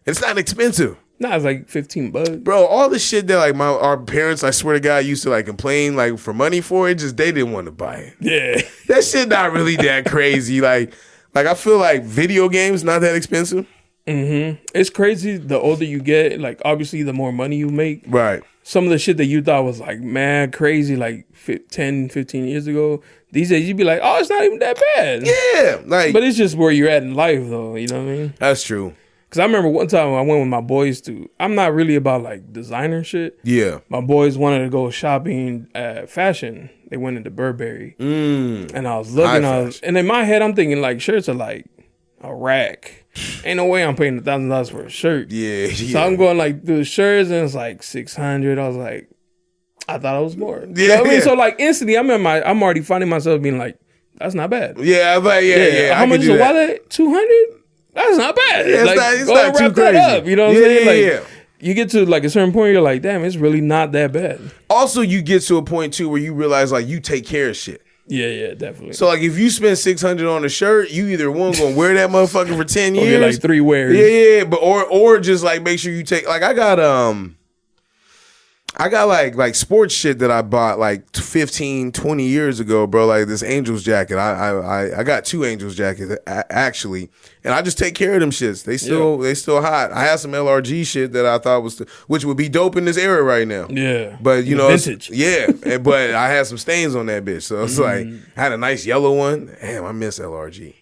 it's not expensive. Nah, it's like $15. Bro, all the shit that like our parents, I swear to God, used to like complain like for money for it, just they didn't want to buy it. Yeah. That shit not really that crazy. Like I feel like video games not that expensive. Mm-hmm. It's crazy. The older you get, like obviously the more money you make. Right. Some of the shit that you thought was like mad crazy like 10, 15 years ago, these days you'd be like, oh, it's not even that bad. Yeah. Like, but it's just where you're at in life though, you know what I mean? That's true. Because I remember one time I went with my boys to, I'm not really about like designer shit. Yeah. My boys wanted to go shopping at fashion. They went into Burberry. And I was looking, and in my head I'm thinking like shirts are like a rack. Ain't no way I'm paying $1,000 for a shirt. Yeah. So I'm going like through the shirts and it's like $600. I was like, I thought it was more. Yeah. You know what I mean? So like instantly I'm already finding myself being like, that's not bad. Yeah, I'm like, yeah. How much is a wallet? $200? That's not bad. Yeah, like, it's not too wrap crazy. that up. You know what I'm saying? Like, Yeah. You get to like a certain point, you're like, damn, it's really not that bad. Also, you get to a point too where you realize like you take care of shit. Yeah, definitely. So like if you spend $600 on a shirt, you either gonna wear that motherfucker for 10 years, or like 3 wears. Yeah, but or just like make sure you take like I got like sports shit that I bought like 15, 20 years ago, bro. Like this Angels jacket. I got 2 Angels jackets actually, and I just take care of them shits. They still hot. I had some LRG shit that I thought was which would be dope in this era right now. Yeah, but you know, vintage. But I had some stains on that bitch, so it's like I had a nice yellow one. Damn, I miss LRG.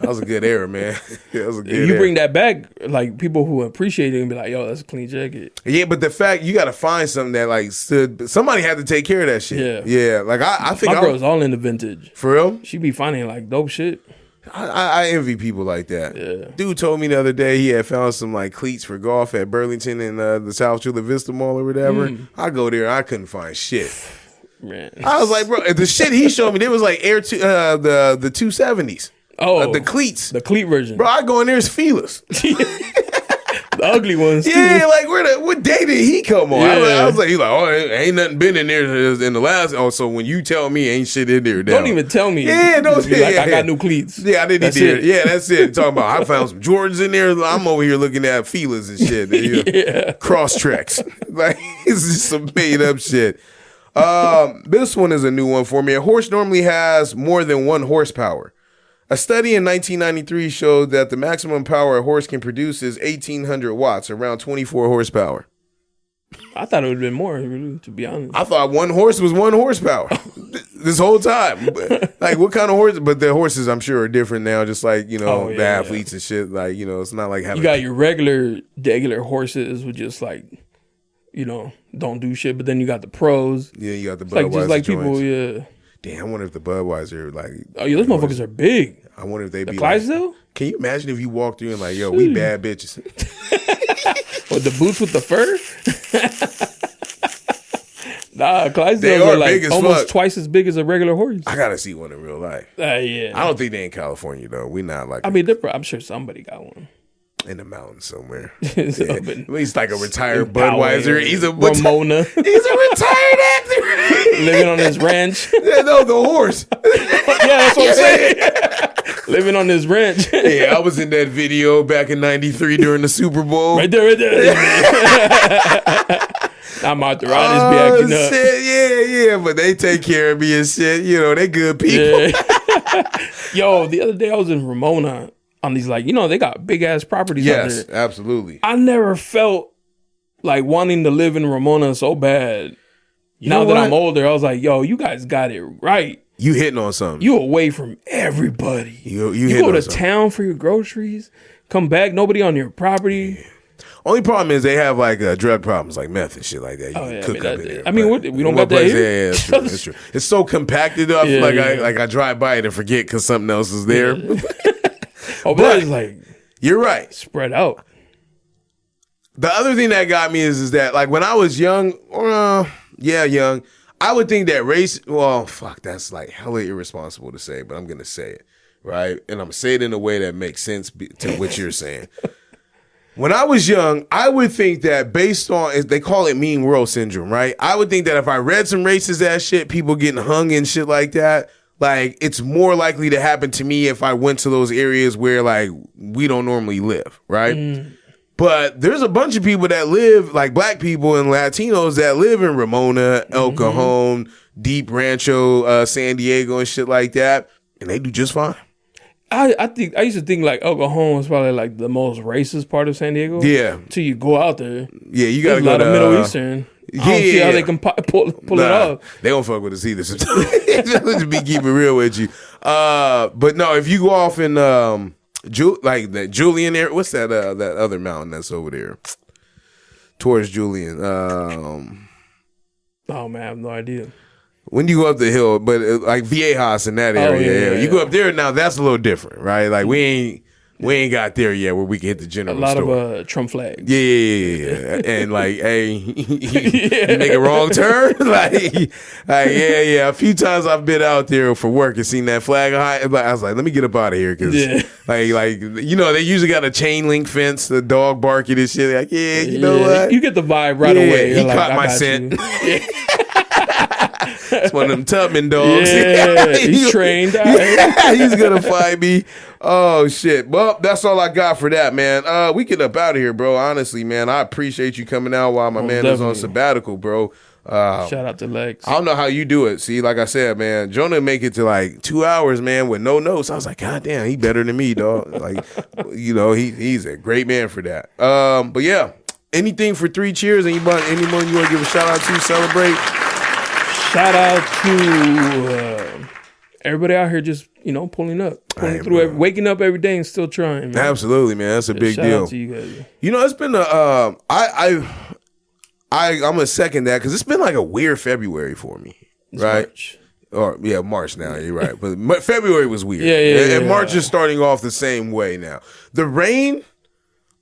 That was a good era, man. That was a good era. Bring that back, like people who appreciate it and be like, yo, that's a clean jacket. Yeah, but the fact you got to find something that like somebody had to take care of that shit. Yeah. Like I think my girl's all into vintage. For real? She be finding like dope shit. I envy people like that. Yeah. Dude told me the other day he had found some like cleats for golf at Burlington and the South Chula Vista Mall or whatever. I go there, I couldn't find shit. Man. I was like, bro, the shit he showed me, there was like the 270s. Oh, the cleats, the cleat version, bro. I go in there, it's feelers. The ugly ones, too. Yeah, like what day did he come on? Yeah. I was like, he's like, oh, ain't nothing been in there in the last. Oh, so when you tell me ain't shit in there, don't even tell me. Yeah, don't be like, I got new cleats. Yeah, I didn't either. Yeah, that's it. Talking about I found some Jordans in there. I'm over here looking at feelers and shit. Yeah. Cross tracks. Like it's just some made up shit. This one is a new one for me. A horse normally has more than 1 horsepower. A study in 1993 showed that the maximum power a horse can produce is 1,800 watts, around 24 horsepower. I thought it would have been more, really, to be honest. I thought 1 horse was 1 horsepower this whole time. Like, what kind of horse? But the horses, I'm sure, are different now, just like, you know, the athletes and shit. Like, you know, it's not like having... You got your regular horses with just like, you know, don't do shit. But then you got the pros. Yeah, you got the Like, Budweiser just like joints. people, yeah. Damn, I wonder if the Budweiser, like... Oh, yeah, those motherfuckers are big. I wonder if they be Clydesdale? Like... Can you imagine if you walked through and like, yo, we bad bitches? With the boots with the fur? Nah, Clydesdales They are are like big as almost fuck. twice as big as a regular horse. I gotta see one in real life. Yeah. I don't think they in California, though. We not like... I mean, I'm sure somebody got one. in the mountains somewhere. So, Yeah. He's like a retired Poway, Budweiser. He's a Ramona. He's a retired actor. Living on his ranch. Yeah, no, the horse. Yeah, that's what I'm saying. Living on his ranch. Yeah, I was in that video back in '93 during the Super Bowl. Right there. I'm out there. I just be acting up. Shit, yeah. But they take care of me and shit. You know, they good people. Yeah. Yo, the other day I was in Ramona on these, like, you know, they got big ass properties out Yes, there. absolutely. I never felt like wanting to live in Ramona so bad. Now that I'm older, I was like, yo, you guys got it right. You hitting on something. You away from everybody. You go to town for your groceries, come back, nobody on your property. Only problem is they have like drug problems, like meth and shit like that. You can cook up in there. I mean, we don't got that here. Yeah, it's true. It's true. It's so compacted up. Yeah, I drive by it and forget because something else is there. Yeah. But it's like, you're right. Spread out. The other thing that got me is that like when I was young, young, I would think that race. Well, fuck, that's like hella irresponsible to say, but I'm gonna say it right, and I'm gonna say it in a way that makes sense to what you're saying. When I was young, I would think that based on, they call it mean world syndrome, right? I would think that if I read some racist ass shit, people getting hung and shit like that, like it's more likely to happen to me if I went to those areas where like we don't normally live, right? But there's a bunch of people that live, like black people and Latinos that live in Ramona, El Cajon, Deep Rancho, San Diego and shit like that, and they do just fine. I think I used to think like El Cajon was probably like the most racist part of San Diego. Yeah. Till you go out there. Yeah, you gotta go a lot to of Middle Eastern. I don't see how they can pull it off. They don't fuck with us either. Just be keeping real with you. But no, if you go off in like the Julian area, what's that that other mountain that's over there towards Julian? Oh man, I have no idea. When you go up the hill, but like Viejas in that area, you go up there now. That's a little different, right? Like we ain't got there yet where we can hit the general store. A lot of Trump flags. Yeah. And like, hey, you make a wrong turn, like yeah. A few times I've been out there for work and seen that flag high. I was like, let me get up out of here because like you know they usually got a chain link fence, the dog barking and shit. Like you know what? You get the vibe right away. He caught my scent. It's one of them Tubman dogs. Yeah, he's trained. He's gonna find me. Oh shit. Well, that's all I got for that, man. We get up out of here, bro. Honestly, man, I appreciate you coming out while my man is on sabbatical, bro. Shout out to Lex. I don't know how you do it. See, like I said, man, Jonah make it to like 2 hours, man, with no notes. I was like, God damn, he better than me, dog. Like, you know, he's a great man for that. But yeah, anything for 3 cheers? Anyone you want to give a shout out to, celebrate? Shout out to everybody out here just, pulling up, through, waking up every day and still trying, man. Absolutely, man. That's a big shout deal. Out to you guys. It's been I'm gonna second that because it's been like a weird February for me, It's right? March. Or March now. You're right, but February was weird. And March is starting off the same way now. The rain.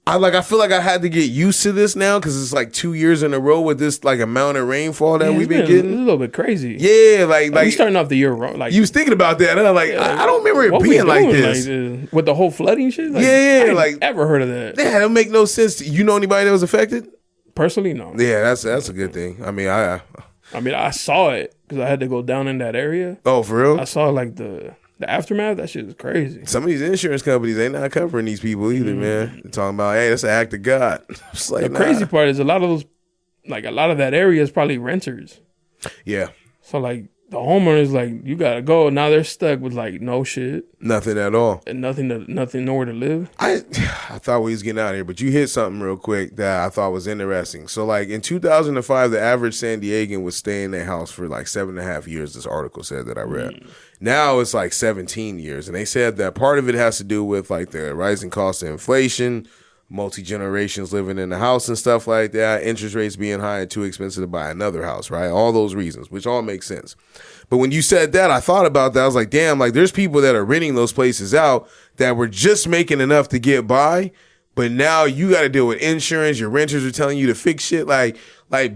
I feel like I had to get used to this now because it's like 2 years in a row with this like amount of rainfall that we've been getting. It's a little bit crazy. Yeah, like you starting off the year wrong. Like you was thinking about that, huh? Like I don't remember it being like this with the whole flooding shit. Like, I like ever heard of that? Yeah, that don't make no sense. You know anybody that was affected? Personally, no. Yeah, that's a good thing. I mean, I saw it because I had to go down in that area. Oh, for real? I saw like the aftermath. That shit is crazy. Some of these insurance companies, they not covering these people either, man. They're talking about, hey, that's an act of God. It's like, the crazy part is a lot of that area is probably renters. Yeah. So like the homeowners, like you gotta go. Now they're stuck with like no shit, nothing at all, and nothing, nowhere to live. I thought we was getting out of here, but you hit something real quick that I thought was interesting. So like in 2005, the average San Diegan would stay in their house for like 7.5 years. This article said that I read. Now it's like 17 years, and they said that part of it has to do with like the rising cost of inflation, multi-generations living in the house and stuff like that, interest rates being high and too expensive to buy another house, right? All those reasons, which all make sense. But when you said that, I thought about that. I was like, damn, like there's people that are renting those places out that were just making enough to get by, but now you got to deal with insurance. Your renters are telling you to fix shit. Like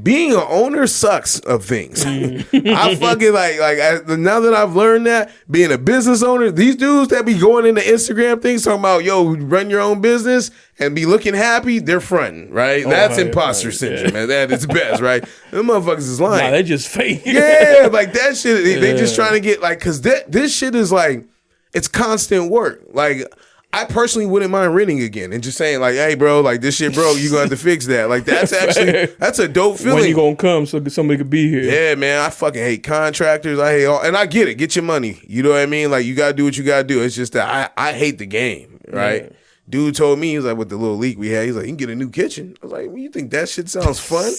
being an owner sucks of things. I fucking now that I've learned that being a business owner, these dudes that be going into Instagram things talking about, yo, run your own business and be looking happy, they're fronting, right? That's imposter syndrome, man. That is best, right? Them motherfuckers is lying. Nah, they just fake. Yeah, like that shit. They just trying to get like, cause this shit is like, it's constant work. Like, I personally wouldn't mind renting again and just saying like, hey, bro, like this shit broke. You gonna have to fix that. Like that's a dope feeling. When you gonna come so somebody could be here? Yeah, man. I fucking hate contractors. I hate all, and I get it. Get your money. You know what I mean? Like you gotta do what you gotta do. It's just that I hate the game, right? Yeah. Dude told me, he was like, with the little leak we had, he's like, you can get a new kitchen. I was like, well, you think that shit sounds fun?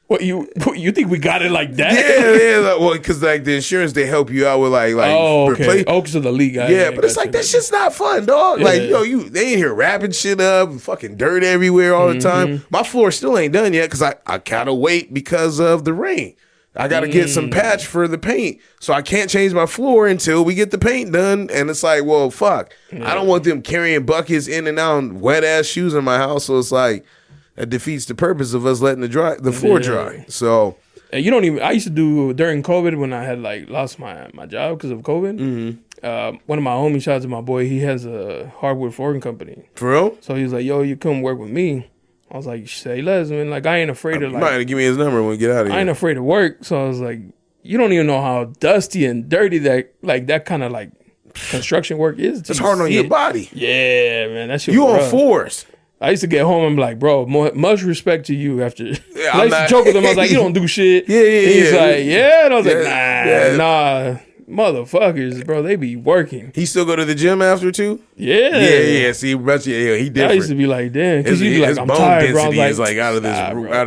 What you think we got it like that? Yeah. Like, well, because like the insurance, they help you out with like okay. Because of the leak. Yeah, but it's like that shit's not fun, dog. Yeah. Like they in here wrapping shit up, fucking dirt everywhere all the time. My floor still ain't done yet because I gotta wait because of the rain. I gotta get some patch for the paint, so I can't change my floor until we get the paint done. And it's like, well, fuck, I don't want them carrying buckets in and out, wet ass shoes in my house. So it's like. That defeats the purpose of us letting the floor dry. So, and you don't even. I used to do during COVID when I had like lost my job because of COVID. one of my homies, shout out to my boy, he has a hardwood flooring company. For real? So he was like, yo, you come work with me. I was like, say less, man. Like, I ain't afraid of, You might have to give me his number when we get out of here. I ain't afraid of work. So I was like, you don't even know how dusty and dirty that kind of like construction work is. It's hard on your body. Yeah, man. That shit You was on rough. force. I used to get home and be like, bro, much respect to you after. Yeah, I used to joke with him. I was like, you don't do shit. Yeah, yeah, He's yeah. like, yeah. And I was like, Yeah, nah. Motherfuckers, bro, they be working. He still go to the gym after too? Yeah. Yeah. See, but yeah, he different. I used to be like, damn. Because His, you'd be like, his I'm bone tired, bro. I density was is like out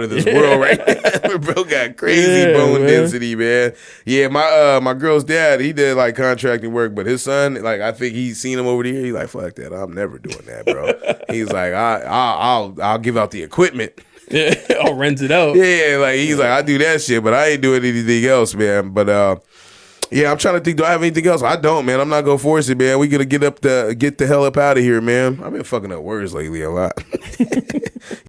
of this bro. world right now. Bro got crazy Yeah, bone man. density, man. Yeah, my girl's dad, he did like contracting work, but his son, like I think he's seen him over the year. He's like, fuck that, I'm never doing that, bro. He's like, I'll give out the equipment. Yeah, I'll rent it out. Yeah, like he's like, I do that shit, but I ain't doing anything else, man. But yeah, I'm trying to think. Do I have anything else? I don't, man. I'm not gonna force it, man. We gotta get the hell up out of here, man. I've been fucking up words lately a lot.